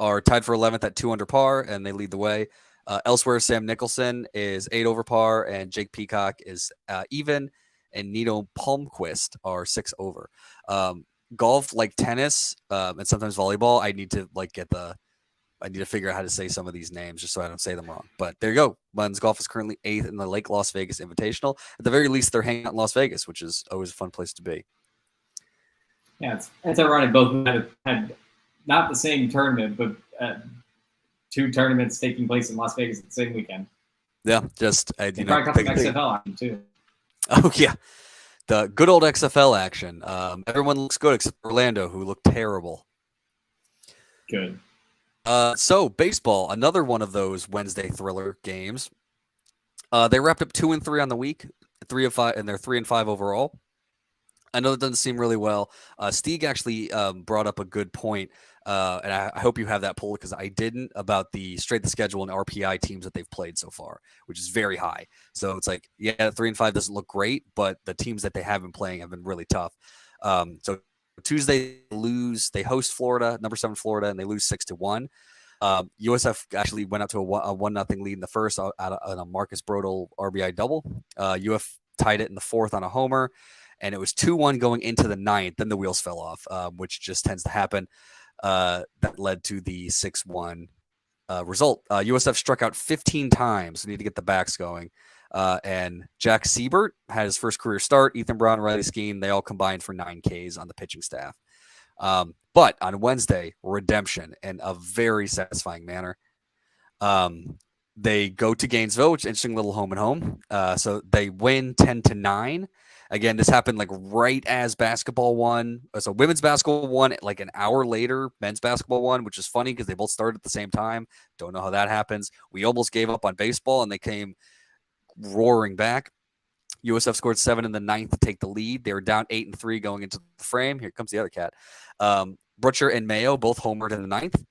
[SPEAKER 1] are tied for 11th at 2 under par, and they lead the way. Elsewhere, Sam Nicholson is 8 over par, and Jake Peacock is even, and Nino Palmquist are 6 over. Golf, like tennis, and sometimes volleyball, I need to figure out how to say some of these names just so I don't say them wrong. But there you go. Men's golf is currently 8th in the Lake Las Vegas Invitational. At the very least, they're hanging out in Las Vegas, which is always a fun place to be.
[SPEAKER 2] Yeah, it's ironic. Both had not the same tournament, but 2 tournaments taking place in Las Vegas at the same weekend.
[SPEAKER 1] Yeah, just
[SPEAKER 2] probably got some XFL action too.
[SPEAKER 1] Oh yeah, The good old XFL action. Everyone looks good except Orlando, who looked terrible.
[SPEAKER 2] Good.
[SPEAKER 1] So baseball, another one of those Wednesday thriller games. They wrapped up 2-3 on the week, 3-5, and they're 3-5 overall. I know that doesn't seem really well. Stieg actually brought up a good point, and I hope you have that poll because I didn't, about the straight the schedule and RPI teams that they've played so far, which is very high. So it's like, yeah, 3-5 doesn't look great, but the teams that they have been playing have been really tough. So Tuesday they host Florida, number 7 Florida, and they lose 6-1. USF actually went up to a 1-0 lead in the first on a Marcus Brodel RBI double. UF tied it in the fourth on a homer, and it was 2-1 going into the ninth. Then the wheels fell off, which just tends to happen. That led to the 6-1 result. USF struck out 15 times. We need to get the backs going. And Jack Siebert had his first career start. Ethan Brown and Riley Skeen, they all combined for 9 Ks on the pitching staff. But on Wednesday, redemption in a very satisfying manner. They go to Gainesville, which is an interesting little home and home. So they win 10-9. Again, this happened like right as basketball won. So women's basketball won like an hour later. Men's basketball won, which is funny because they both started at the same time. Don't know how that happens. We almost gave up on baseball, and they came roaring back. USF scored 7 in the ninth to take the lead. They were down 8-3 going into the frame. Here comes the other cat. Butcher and Mayo both homered in the ninth.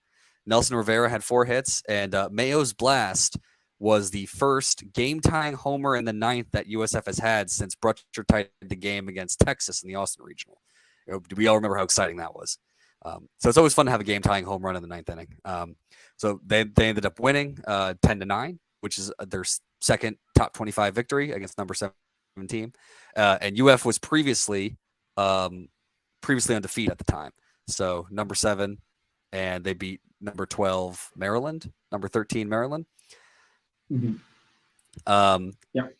[SPEAKER 1] Nelson Rivera had 4 hits, and Mayo's blast was the first game-tying homer in the ninth that USF has had since Butcher tied the game against Texas in the Austin Regional. Do we all remember how exciting that was? So it's always fun to have a game-tying home run in the ninth inning. So they ended up winning 10-9, which is their second top 25 victory against number 7 team. And UF was previously undefeated at the time. So number 7, and they beat number 12 Maryland, number 13 Maryland.
[SPEAKER 2] Mm-hmm. Yep.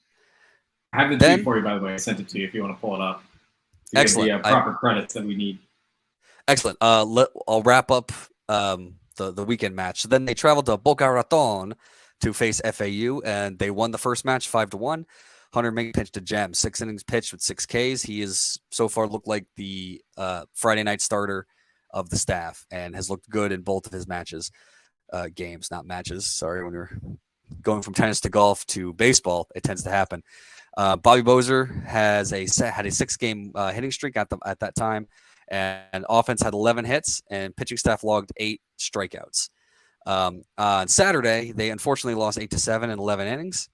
[SPEAKER 2] I have the tweet for you, by the way. I sent it to you if you want to pull it up.
[SPEAKER 1] Excellent.
[SPEAKER 2] The proper credits that we need.
[SPEAKER 1] Excellent. I'll wrap up the weekend match. So then they traveled to Boca Raton to face FAU, and they won the first match 5-1. Hunter Mink pitched a gem, 6 innings pitched with 6 Ks. He has so far looked like the Friday night starter of the staff and has looked good in both of his games, not matches. Sorry, when you're going from tennis to golf to baseball, it tends to happen. Bobby Bozer had a 6-game hitting streak at that time, and offense had 11 hits, and pitching staff logged 8 strikeouts. On Saturday, they unfortunately lost 8-7 in 11 innings.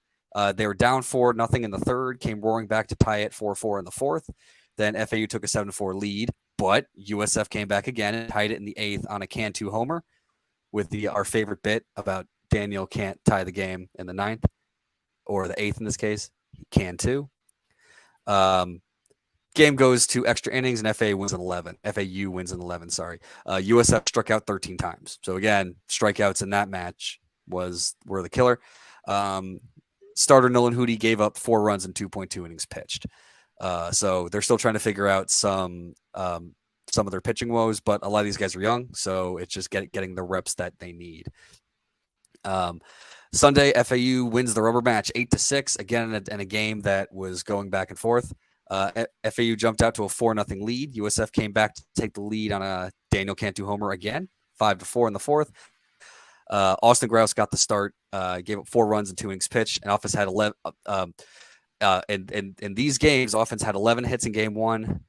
[SPEAKER 1] They were down 4-0 in the third, came roaring back to tie it 4-4 in the fourth. Then FAU took a 7-4 lead, but USF came back again and tied it in the eighth on a Cantu homer with our favorite bit about Daniel can't tie the game in the ninth, or the eighth in this case. He can too. Game goes to extra innings, and FAU wins in 11. USF struck out 13 times. So again, strikeouts in that match were the killer. Starter Nolan Hootie gave up 4 runs in 2.2 innings pitched. So they're still trying to figure out some of their pitching woes, but a lot of these guys are young, so it's just getting the reps that they need. Sunday, FAU wins the rubber match 8-6, again in a game that was going back and forth. FAU jumped out to a 4-0 lead. USF came back to take the lead on a Daniel Cantu homer again, 5-4 in the fourth. Austin Grouse got the start, gave up 4 runs in 2 innings pitched, and offense had 11. In these games, offense had 11 hits in game 1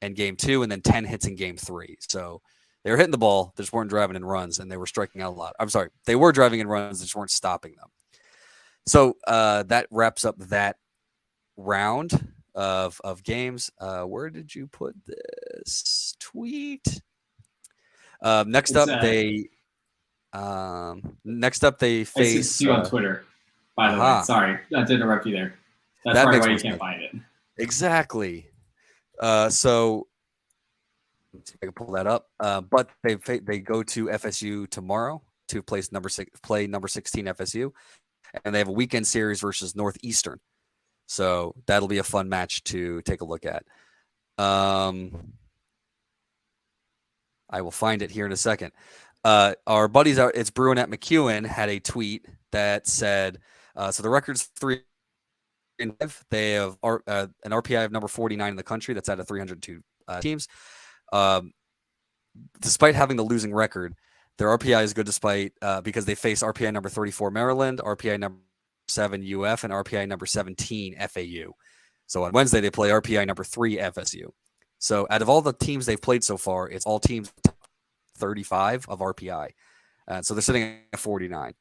[SPEAKER 1] and game 2, and then 10 hits in game 3. So they were hitting the ball, they just weren't driving in runs, and they were striking out a lot. I'm sorry, they were driving in runs, they just weren't stopping them. So that wraps up that round of games. Where did you put this tweet? Next up, they face.
[SPEAKER 2] I see you on Twitter, by the way. Sorry, not to interrupt you there. That's probably why you can't find it.
[SPEAKER 1] Exactly. So let's see if I can pull that up. But they go to FSU tomorrow to play number 16 FSU, and they have a weekend series versus Northeastern. So that'll be a fun match to take a look at. I will find it here in a second. Our buddies it's Bruin at McEwen had a tweet that said, so the record's 3 They have an RPI of number 49 in the country. That's out of 302 teams. Um, despite having the losing record, their RPI is good despite because they face RPI number 34 Maryland, RPI number 7 UF, and RPI number 17 FAU. So on Wednesday, they play RPI number 3 FSU. So out of all the teams they've played so far, it's all teams 35 of RPI. So they're sitting at 49.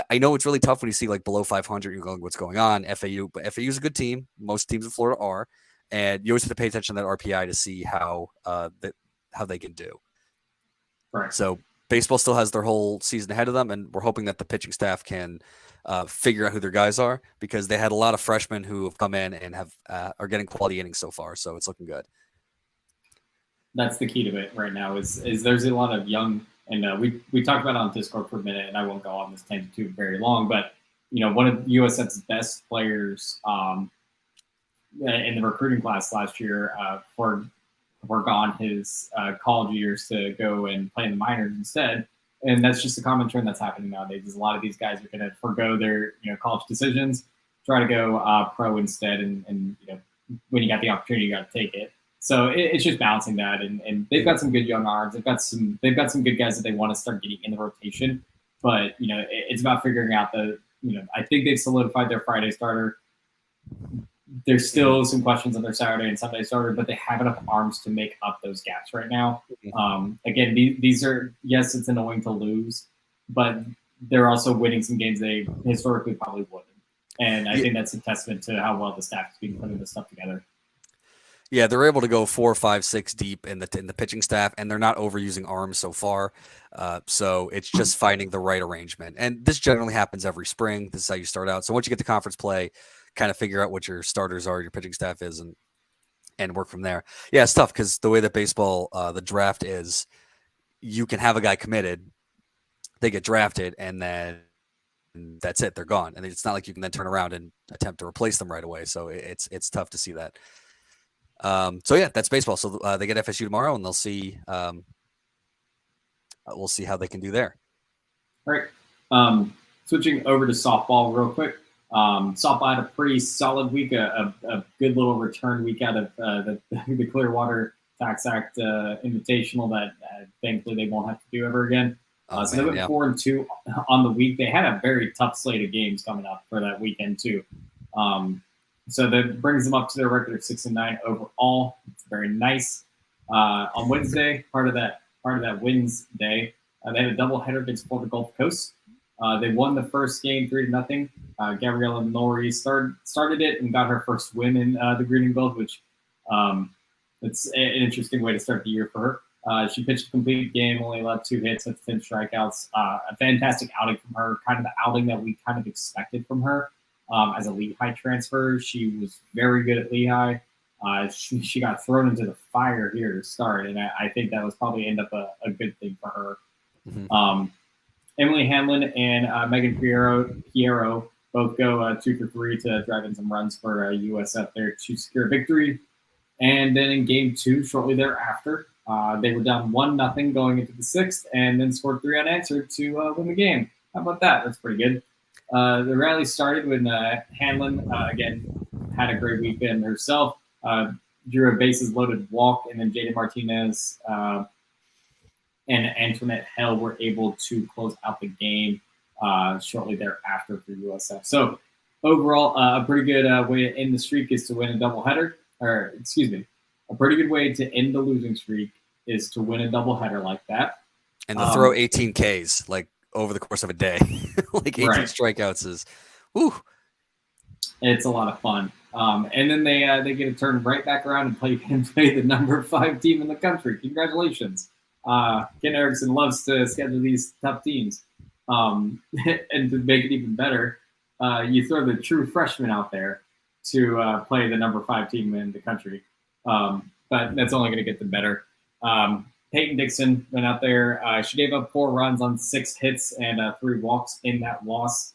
[SPEAKER 1] I know it's really tough when you see like below 500, you're going, what's going on? FAU, but FAU is a good team. Most teams in Florida are. And you always have to pay attention to that RPI to see how they can do.
[SPEAKER 2] Right.
[SPEAKER 1] So baseball still has their whole season ahead of them, and we're hoping that the pitching staff can figure out who their guys are, because they had a lot of freshmen who have come in and are getting quality innings so far. So it's looking good.
[SPEAKER 2] That's the key to it right now. Is there's a lot of young, and we talked about it on Discord for a minute, and I won't go on this tangent too very long, but one of USF's best players in the recruiting class last year forgone his college years to go and play in the minors instead. And that's just a common trend that's happening nowadays. Is a lot of these guys are going to forgo their college decisions, try to go pro instead, and when you got the opportunity, you got to take it. So it's just balancing that, and they've got some good young arms. They've got some good guys that they want to start getting in the rotation. But it's about figuring out I think they've solidified their Friday starter. There's still some questions on their Saturday and Sunday starter, but they have enough arms to make up those gaps right now. Again, these are, yes, it's annoying to lose, but they're also winning some games they historically probably wouldn't. And I think that's a testament to how well the staff has been putting this stuff together.
[SPEAKER 1] Yeah, they're able to go 4, 5, 6 deep in the pitching staff, and they're not overusing arms so far. So it's just finding the right arrangement. And this generally happens every spring. This is how you start out. So once you get to conference play, kind of figure out what your starters are, your pitching staff is, and work from there. Yeah, it's tough because the way that baseball, the draft is, you can have a guy committed, they get drafted, and then that's it. They're gone. And it's not like you can then turn around and attempt to replace them right away. So it's tough to see that. So yeah, that's baseball. So they get FSU tomorrow, and they'll see. We'll see how they can do there.
[SPEAKER 2] All right. Switching over to softball real quick. Softball had a pretty solid week, a good little return week out of the Clearwater Tax Act Invitational that thankfully they won't have to do ever again. So they went 4-2 on the week. They had a very tough slate of games coming up for that weekend too. So that brings them up to their record of 6-9 overall. It's very nice. On Wednesday, part of that Wednesday, they had a doubleheader against Florida Gulf Coast. They won the first game 3-0. Gabriella Nori started it and got her first win in the Green and Gold, which it's an interesting way to start the year for her. She pitched a complete game, only allowed 2 hits, that's 10 strikeouts. A fantastic outing from her, kind of the outing that we kind of expected from her. As a Lehigh transfer, she was very good at Lehigh. She got thrown into the fire here to start, and I think that was probably end up a good thing for her. Mm-hmm. Emily Hanlon and Megan Piero both go 2 for 3 to drive in some runs for USF there to secure a victory. And then in game 2, shortly thereafter, they were down 1-0 going into the 6th, and then scored 3 unanswered to win the game. How about that? That's pretty good. The rally started when Hanlon, again, had a great weekend herself, drew a bases-loaded walk, and then Jada Martinez and Antoinette Hell were able to close out the game shortly thereafter for USF. So overall, a pretty good way to end the streak is to win a doubleheader. Or, excuse me, a pretty good way to end the losing streak is to win a doubleheader like that.
[SPEAKER 1] And to throw 18 Ks, like, over the course of a day. Like 18 strikeouts is, whew. It's
[SPEAKER 2] a lot of fun. And then they get to turn right back around and play the number 5 team in the country. Congratulations. Ken Erickson loves to schedule these tough teams. And to make it even better, you throw the true freshman out there to play the number 5 team in the country. But that's only going to get them better. Peyton Dixon went out there. She gave up 4 runs on 6 hits and 3 walks in that loss.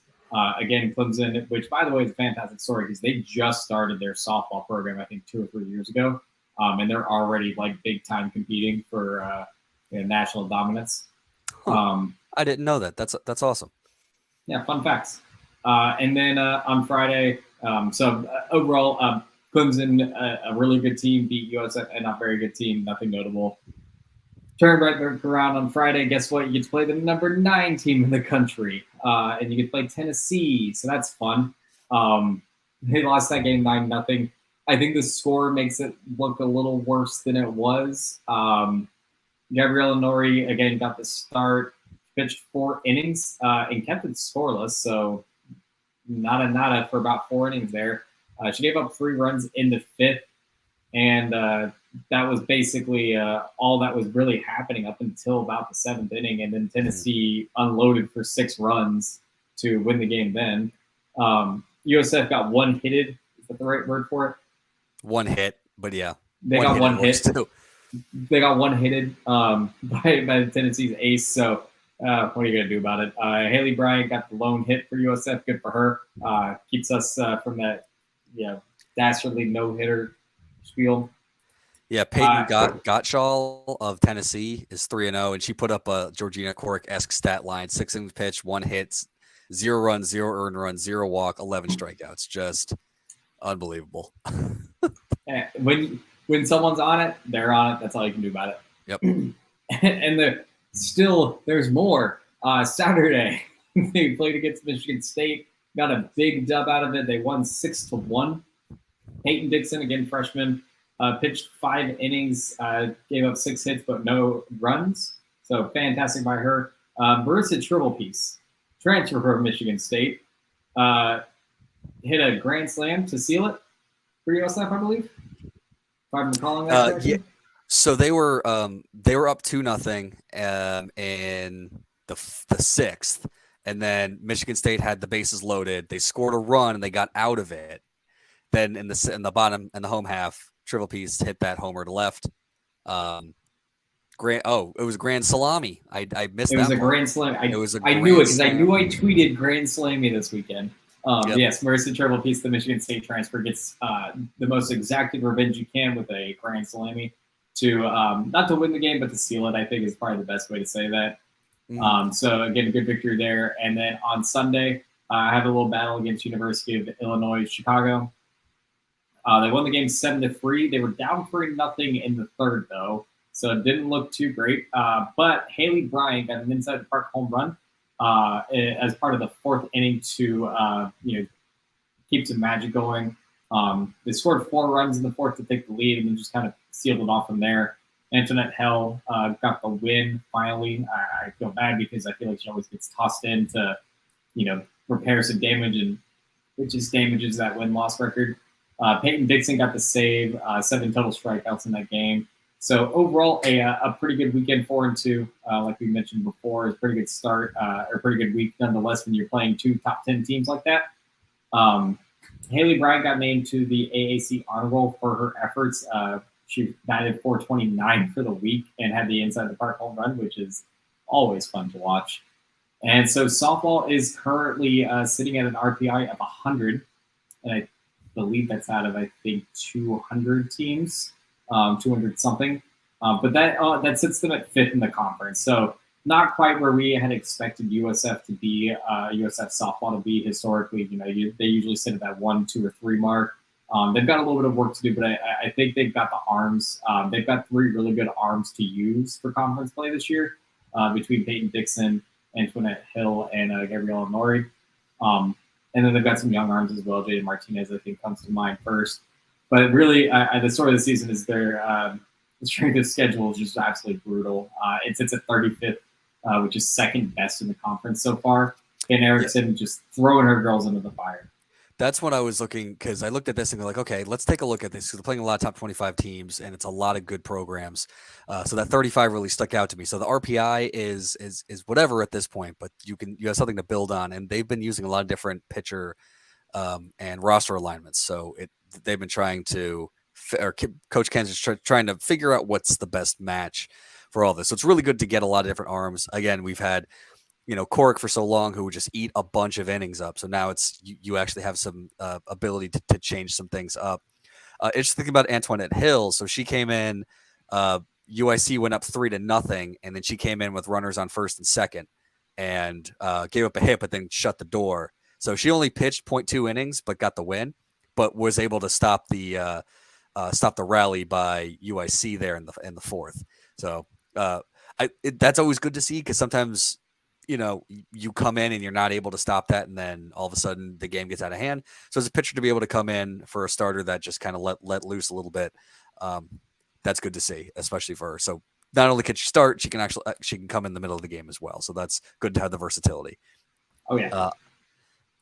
[SPEAKER 2] Again, Clemson, which, by the way, is a fantastic story because they just started their softball program, I think, 2 or 3 years ago. And they're already, like, big-time competing for national dominance.
[SPEAKER 1] I didn't know that. That's awesome.
[SPEAKER 2] Yeah, fun facts. And then on Friday, Overall, Clemson, a really good team, beat USF, and not very good team, nothing notable. Turn right back around on Friday. Guess what? You get to play the number 9 team in the country, and you get to play Tennessee. So that's fun. They lost that game 9-0. I think the score makes it look a little worse than it was. Gabriella Nori again got the start, pitched 4 innings, and kept it scoreless. So nada for about 4 innings there. She gave up 3 runs in the 5th, and that was basically all that was really happening up until about the 7th inning. And then Tennessee unloaded for 6 runs to win the game then. USF got 1 hitted. Is that the right word for it?
[SPEAKER 1] 1 hit, but yeah.
[SPEAKER 2] They got 1 hit. They got 1 hitted by Tennessee's ace. So what are you going to do about it? Haley Bryant got the lone hit for USF. Good for her. Keeps us from that dastardly no-hitter spiel.
[SPEAKER 1] Yeah, Peyton Gottschall of Tennessee is 3-0, and she put up a Georgina Corrick-esque stat line: 6 innings pitched, 1 hit, 0 runs, 0 earned runs, 0 walk, 11 strikeouts. Just unbelievable.
[SPEAKER 2] When someone's on it, they're on it. That's all you can do about it.
[SPEAKER 1] Yep.
[SPEAKER 2] And there's more. Saturday, they played against Michigan State. Got a big dub out of it. They won 6-1. Peyton Dixon, again freshman, pitched 5 innings, gave up 6 hits but no runs. So fantastic by her. Marissa Tribblepiece, transfer from Michigan State, hit a grand slam to seal it for USF, I believe. If I'm calling that
[SPEAKER 1] yeah. So they were up 2-0 in the 6th, and then Michigan State had the bases loaded. They scored a run and they got out of it. Then in the bottom and the home half, Tribblepiece hit that homer to left. It was grand salami. I missed that.
[SPEAKER 2] It was a grand slam. I knew it because I knew I tweeted grand slammy this weekend. Yep. Yes, Marissa Tribblepiece, the Michigan State transfer, gets the most exacting revenge you can with a grand salami to not to win the game, but to seal it. I think is probably the best way to say that. So again, a good victory there. And then on Sunday, I had a little battle against University of Illinois Chicago. They won the game 7-3. They were down 3-0 in the 3rd, though, so it didn't look too great. But Haley Bryant got an inside the park home run as part of the 4th inning to keep some magic going. They scored 4 runs in the 4th to take the lead, and then just kind of sealed it off from there. Antoinette Hell got the win finally. I feel bad because I feel like she always gets tossed in to, repair some damage, and it just damages that win-loss record. Peyton Dixon got the save, 7 total strikeouts in that game. So overall, a pretty good weekend 4-2, like we mentioned before, is a pretty good start, or a pretty good week nonetheless when you're playing 2 top 10 teams like that. Haley Bryant got named to the AAC honor roll for her efforts. She batted .429 for the week and had the inside the park home run, which is always fun to watch. And so softball is currently sitting at an RPI of 100, and I believe that's out of, 200 teams, 200 something. But that sits them at 5th in the conference. So not quite where we had expected USF to be, USF softball to be historically. They usually sit at that 1, 2, or 3 mark. They've got a little bit of work to do, but I think they've got the arms. They've got 3 really good arms to use for conference play this year between Peyton Dixon, Antoinette Hill, and Gabriella Nori. And then they've got some young arms as well. Jaden Martinez, I think, comes to mind first. But really, the story of the season is their strength of schedule is just absolutely brutal. It sits at 35th, which is 2nd best in the conference so far. And Erickson just throwing her girls into the fire.
[SPEAKER 1] That's when I was looking, because I looked at this and go like, okay, let's take a look at this. Because they're playing a lot of top 25 teams, and it's a lot of good programs. So that 35 really stuck out to me. So the RPI is whatever at this point, but you have something to build on. And they've been using a lot of different pitcher and roster alignments. So they've been trying to, or Coach Ken's is trying to figure out what's the best match for all this. So it's really good to get a lot of different arms. Again, we've had Corrick for so long who would just eat a bunch of innings up. So now it's you actually have some ability to change some things up. Interesting thing about Antoinette Hill. So she came in, UIC went up 3-0, and then she came in with runners on 1st and 2nd and gave up a hit, but then shut the door. So she only pitched .2 innings, but got the win, but was able to stop the rally by UIC there in the fourth. So that's always good to see, because sometimes you come in and you're not able to stop that, and then all of a sudden the game gets out of hand. So as a pitcher to be able to come in for a starter that just kind of let loose a little bit, that's good to see, especially for her. So not only can she start, she can come in the middle of the game as well. So that's good to have the versatility.
[SPEAKER 2] Oh yeah.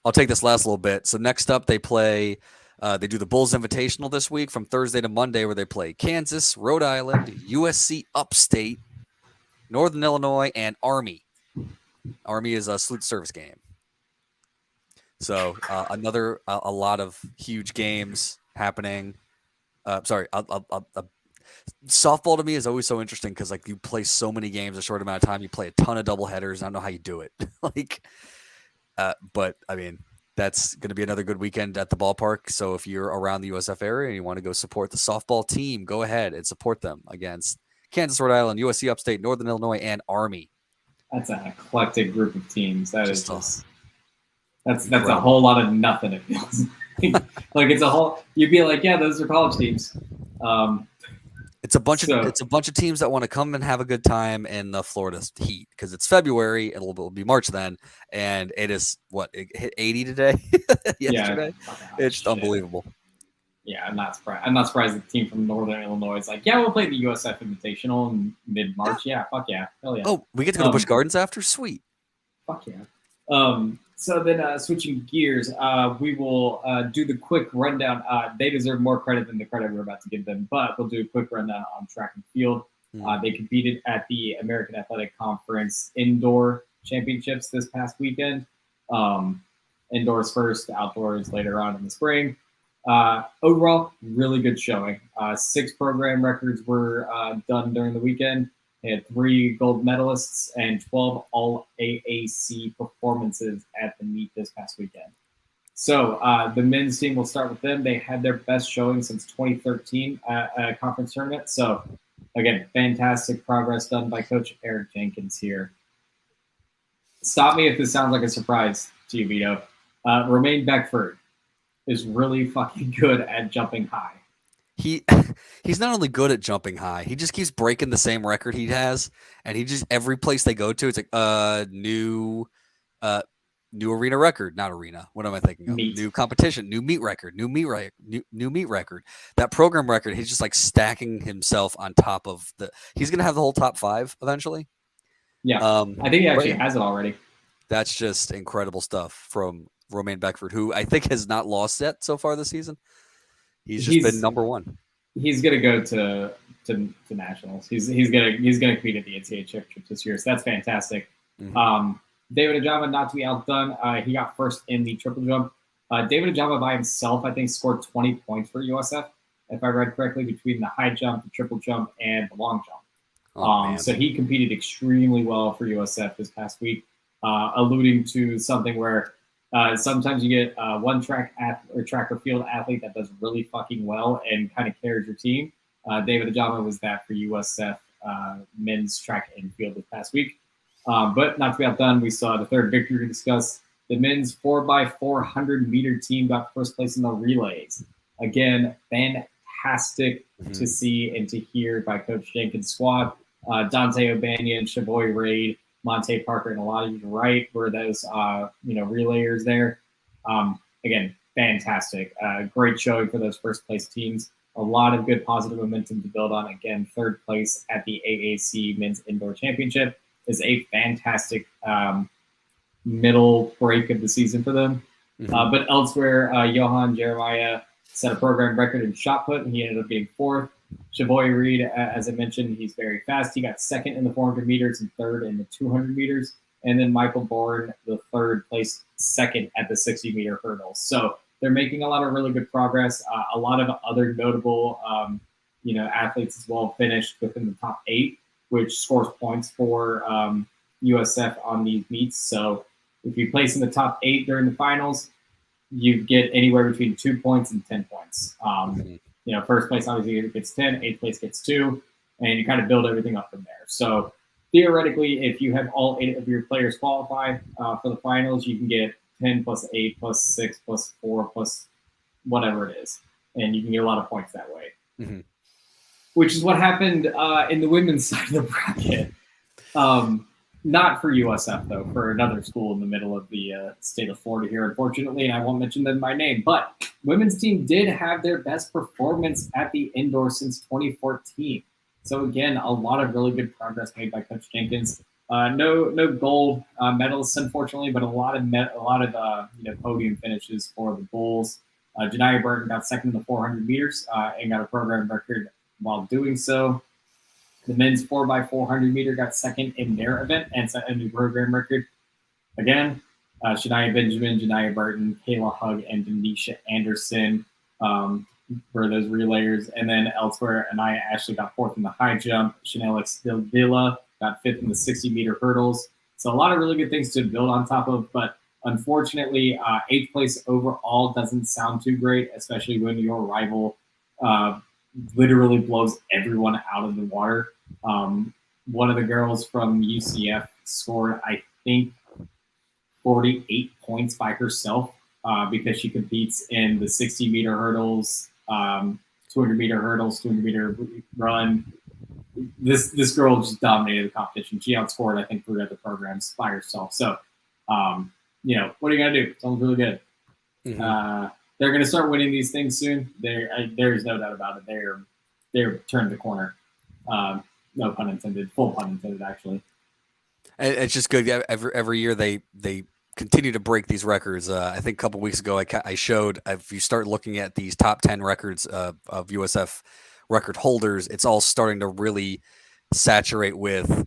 [SPEAKER 1] I'll take this last little bit. So next up, they play. They do the Bulls Invitational this week from Thursday to Monday, where they play Kansas, Rhode Island, USC Upstate, Northern Illinois, and Army. Army is a salute service game. So another a lot of huge games happening. Softball to me is always so interesting, because like you play so many games in a short amount of time. You play a ton of double headers. I don't know how you do it. But I mean, that's going to be another good weekend at the ballpark. So if you're around the USF area and you want to go support the softball team, go ahead and support them against Kansas, Rhode Island, USC Upstate, Northern Illinois, and Army.
[SPEAKER 2] That's an eclectic group of teams. That's
[SPEAKER 1] incredible.
[SPEAKER 2] a whole lot of nothing. It feels like it's a whole. You'd be like, yeah, those are college teams.
[SPEAKER 1] It's a bunch of teams that want to come and have a good time in the Florida heat, because it's February and it'll be March then, and it is it hit 80 today. Yesterday.
[SPEAKER 2] Yeah,
[SPEAKER 1] it's just unbelievable.
[SPEAKER 2] Yeah, I'm not surprised. I'm not surprised the team from Northern Illinois is like, yeah, we'll play the USF Invitational in mid-March. Yeah, fuck yeah, hell yeah.
[SPEAKER 1] Oh, we get to go to Busch Gardens after? Sweet.
[SPEAKER 2] Fuck yeah. So then switching gears, we will do the quick rundown. They deserve more credit than the credit we're about to give them, but we'll do a quick rundown on track and field. They competed at the American Athletic Conference Indoor Championships this past weekend. Indoors first, outdoors later on in the spring. Overall, really good showing. 6 program records were done during the weekend. They had 3 gold medalists and 12 all AAC performances at the meet this past weekend. So the men's team, will start with them. They had their best showing since 2013 at a conference tournament. So again, fantastic progress done by Coach Eric Jenkins here. Stop me if this sounds like a surprise to you, Vito. Romain Beckford is really fucking good at jumping high.
[SPEAKER 1] He's not only good at jumping high, he just keeps breaking the same record he has, and he just, every place they go to, it's like new arena record, not arena. What am I thinking of?
[SPEAKER 2] Meet.
[SPEAKER 1] New competition, new meet record, new meet record. That program record, he's just like stacking himself on top of he's gonna have the whole top 5 eventually.
[SPEAKER 2] Yeah, I think he actually has it already. That's
[SPEAKER 1] just incredible stuff from Romain Beckford, who I think has not lost yet so far this season. He's been number 1.
[SPEAKER 2] He's gonna go to nationals. He's gonna compete at the NCAA championship this year. So that's fantastic. Mm-hmm. David Ajama, not to be outdone, he got first in the triple jump. David Ajama by himself, I think, scored 20 points for USF, if I read correctly, between the high jump, the triple jump, and the long jump. So he competed extremely well for USF this past week, alluding to something where sometimes you get one track or field athlete that does really fucking well and kind of carries your team. David Ajama was that for USF men's track and field this past week. But not to be outdone, we saw the third victory to discuss. The men's 4x400 meter team got first place in the relays. Again, fantastic to see and to hear by Coach Jenkins' squad. Dante O'Banion, Shavoy Raid, Monte Parker, and a lot of you right were those relayers there. Again, fantastic. Great showing for those first place teams. A lot of good positive momentum to build on. Again, third place at the AAC Men's Indoor Championship is a fantastic middle break of the season for them. Mm-hmm. But elsewhere, Johan Jeremiah set a program record in shot put, and he ended up being 4th. Shavoy Reed, as I mentioned, he's very fast. He got 2nd in the 400 meters and 3rd in the 200 meters. And then Michael Bourne, the 3rd place, 2nd at the 60-meter hurdles. So they're making a lot of really good progress. A lot of other notable, athletes as well finished within the top 8, which scores points for USF on these meets. So if you place in the top 8 during the finals, you get anywhere between 2 points and 10 points. First place obviously gets 10, 8th place gets 2, and you kind of build everything up from there. So theoretically, if you have all 8 of your players qualify for the finals, you can get 10 plus 8 plus 6 plus 4 plus whatever it is. And you can get a lot of points that way.
[SPEAKER 1] Mm-hmm.
[SPEAKER 2] Which is what happened in the women's side of the bracket. Not for USF, though, for another school in the middle of the state of Florida here, unfortunately, and I won't mention them by name. But women's team did have their best performance at the indoor since 2014. So, again, a lot of really good progress made by Coach Jenkins. No gold medalists, unfortunately, but a lot of podium finishes for the Bulls. Janiyah Burton got second in the 400 meters and got a program record while doing so. The men's 4x400 meter got second in their event and set a new program record. Again, Shania Benjamin, Janiyah Burton, Kayla Hugg, and Denisha Anderson were those relayers. And then elsewhere, Anaya Ashley got fourth in the high jump. Chanel Villa got fifth in the 60-meter hurdles. So a lot of really good things to build on top of. But unfortunately, eighth place overall doesn't sound too great, especially when your rival literally blows everyone out of the water. One of the girls from UCF scored, I think, 48 points by herself because she competes in the 60-meter hurdles, 200-meter hurdles, 200-meter run. This girl just dominated the competition. She outscored, I think, 3 other programs by herself. So, what are you going to do? Sounds really good. Mm-hmm. They're going to start winning these things soon. There's no doubt about it. They're turned the corner. No pun intended. Full pun intended, actually.
[SPEAKER 1] And it's just good. Every year they continue to break these records. I think a couple weeks ago I showed, if you start looking at these top 10 records of USF record holders, it's all starting to really saturate with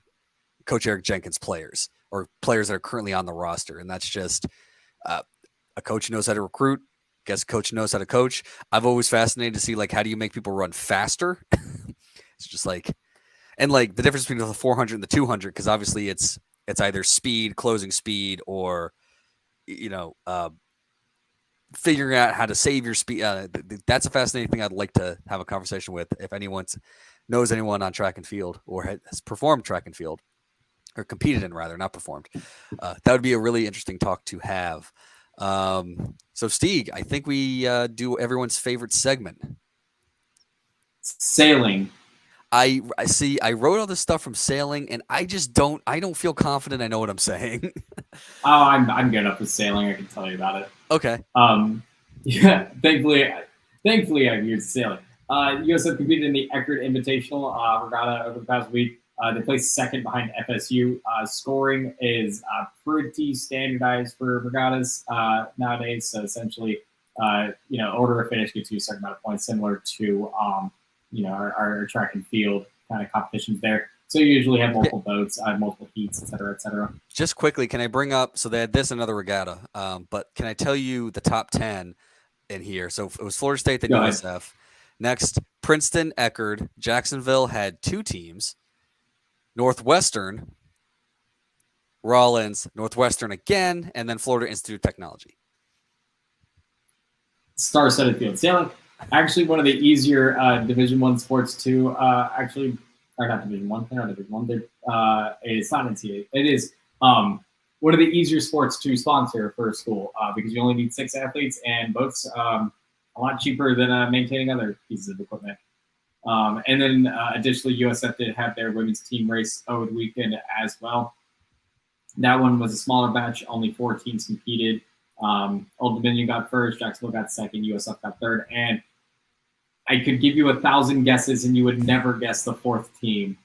[SPEAKER 1] Coach Eric Jenkins players or players that are currently on the roster. And that's just a coach who knows how to recruit. Guess coach knows how to coach. I've always fascinated to see, like, how do you make people run faster? It's just like, and like the difference between the 400 and the 200, because obviously it's either speed, closing speed, or figuring out how to save your speed. That's a fascinating thing I'd like to have a conversation with if anyone knows anyone on track and field or has performed track and field or competed in, rather, not performed. That would be a really interesting talk to have. So Stieg, I think we do everyone's favorite segment.
[SPEAKER 2] Sailing.
[SPEAKER 1] I see. I wrote all this stuff from sailing, and I don't feel confident I know what I'm saying.
[SPEAKER 2] I'm good up with sailing. I can tell you about it.
[SPEAKER 1] Okay.
[SPEAKER 2] Yeah. Thankfully I've used sailing. USF competed in the Eckerd Invitational regatta over the past week. They placed second behind FSU. Scoring is pretty standardized for regattas nowadays. So essentially, order of finish gets you a certain amount of points, similar to our track and field kind of competitions there. So you usually have multiple boats, multiple heats, et cetera, et cetera.
[SPEAKER 1] Just quickly, can I bring up, so they had this another regatta, but can I tell you the top 10 in here? So it was Florida State, then USF. Next, Princeton, Eckerd. Jacksonville had 2 teams. Northwestern, Rollins, Northwestern again, and then Florida Institute of Technology.
[SPEAKER 2] Star-studded field sailing. Actually, one of the easier Division I sports too. Or not Division I. They're not Division I. It's not NCAA. It is one of the easier sports to sponsor for a school because you only need 6 athletes and boats. A lot cheaper than maintaining other pieces of equipment. And then additionally, USF did have their women's team race over the weekend as well. That one was a smaller batch. Only 4 teams competed. Old Dominion got first, Jacksonville got second, USF got third. And I could give you 1,000 guesses and you would never guess the 4th team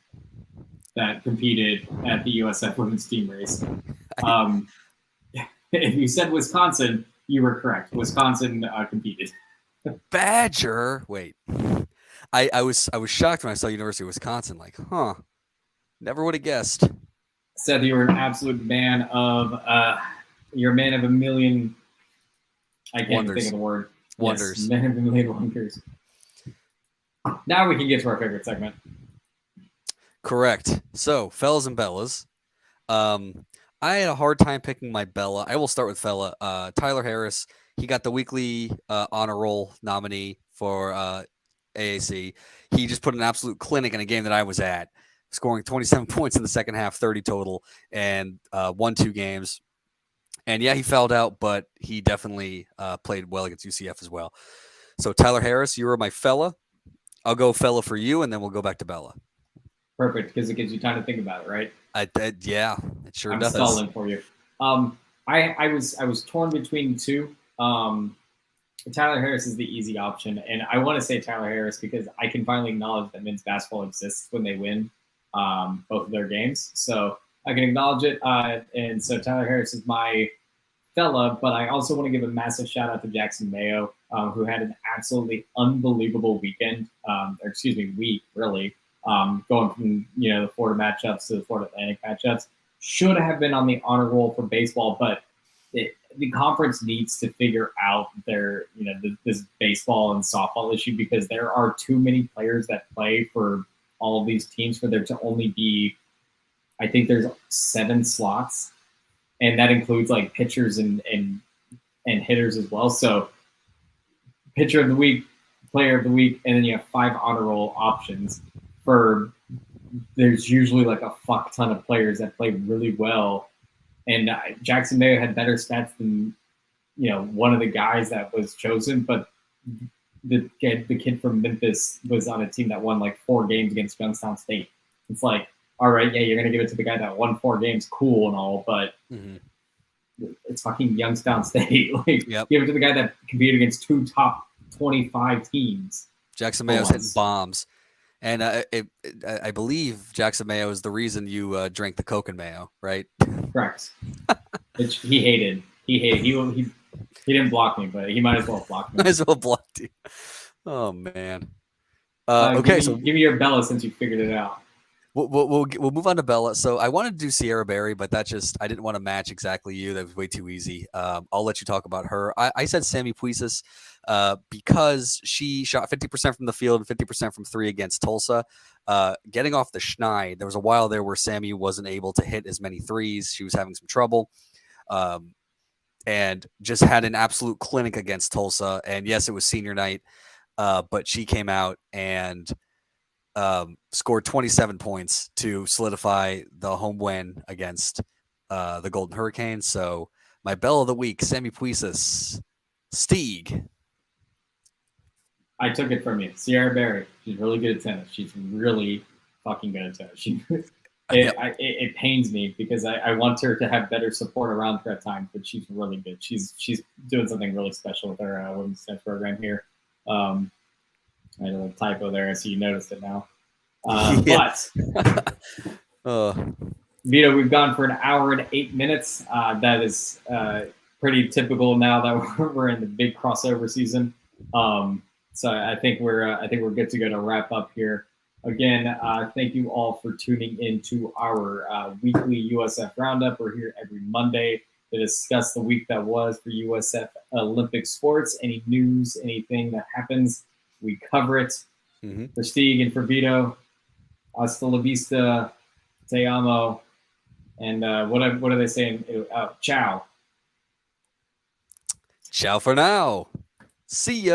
[SPEAKER 2] that competed at the USF women's team race. If you said Wisconsin, you were correct. Wisconsin competed.
[SPEAKER 1] Badger. Wait. I was shocked when I saw University of Wisconsin. Like, never would have guessed.
[SPEAKER 2] Seth, you were an absolute man of you're a man of a million. I can't think of the word.
[SPEAKER 1] Wonders.
[SPEAKER 2] Yes, man of a million wonders. Now we can get to our favorite segment.
[SPEAKER 1] Correct. So, fellas and bellas. I had a hard time picking my Bella. I will start with fella. Tyler Harris. He got the weekly honor roll nominee for AAC. He just put an absolute clinic in a game that I was at, scoring 27 points in the second half, 30 total, and won 2 games. And yeah, he fouled out, but he definitely played well against UCF as well. So Tyler Harris, you were my fella. I'll go fella for you, and then we'll go back to Bella.
[SPEAKER 2] Perfect, because it gives you time to think about it, right?
[SPEAKER 1] Yeah, it sure
[SPEAKER 2] I'm
[SPEAKER 1] does.
[SPEAKER 2] stalling for you. I was torn between two. Tyler Harris is the easy option, and I want to say Tyler Harris because I can finally acknowledge that men's basketball exists when they win both of their games. So I can acknowledge it, and so Tyler Harris is my fella. But I also want to give a massive shout out to Jackson Mayo, who had an absolutely unbelievable weekend, week really, going from the Florida matchups to the Florida Atlantic matchups. Should have been on the honor roll for baseball, but the conference needs to figure out this baseball and softball issue because there are too many players that play for all of these teams for there to only be, I think there's 7 slots, and that includes like pitchers and hitters as well. So pitcher of the week, player of the week, and then you have 5 honor roll options for. There's usually like a fuck ton of players that play really well. And Jackson Mayo had better stats than, one of the guys that was chosen. But the kid from Memphis was on a team that won like 4 games against Youngstown State. It's like, all right, yeah, you're going to give it to the guy that won 4 games. Cool and all, but it's fucking Youngstown State. Like, give it to the guy that competed against 2 top 25 teams.
[SPEAKER 1] Jackson Mayo's hitting bombs. And I believe Jackson Mayo is the reason you drank the Coke and Mayo, right?
[SPEAKER 2] Correct. Which he hated. He didn't block me, but he might as well block me.
[SPEAKER 1] Might as well block you. Oh man.
[SPEAKER 2] Okay, give me your Bella since you figured it out.
[SPEAKER 1] We'll move on to Bella. So I wanted to do Sierra Berry, but I didn't want to match exactly you. That was way too easy. I'll let you talk about her. I said Sammy Puisis because she shot 50% from the field and 50% from 3 against Tulsa. Getting off the schneid, there was a while there where Sammy wasn't able to hit as many threes. She was having some trouble. And just had an absolute clinic against Tulsa. And yes, it was senior night, but she came out and scored 27 points to solidify the home win against the Golden Hurricanes. So my bell of the week, Sammy Puisis. Stieg.
[SPEAKER 2] I took it from you. Sierra Berry. She's really good at tennis. She's really fucking good at tennis. It pains me because I want her to have better support around her at times, but she's really good. She's doing something really special with her women's tennis program here. I had a typo there, so you noticed it now. But Vito, we've gone for an hour and 8 minutes. That is pretty typical now that we're in the big crossover season. So I think we're good to go to wrap up here. Again, thank you all for tuning in to our weekly USF Roundup. We're here every Monday to discuss the week that was for USF Olympic sports. Any news, anything that happens, we cover it. For Stieg and for Vito, hasta la vista, te amo, and what are they saying? Ciao.
[SPEAKER 1] Ciao for now. See ya.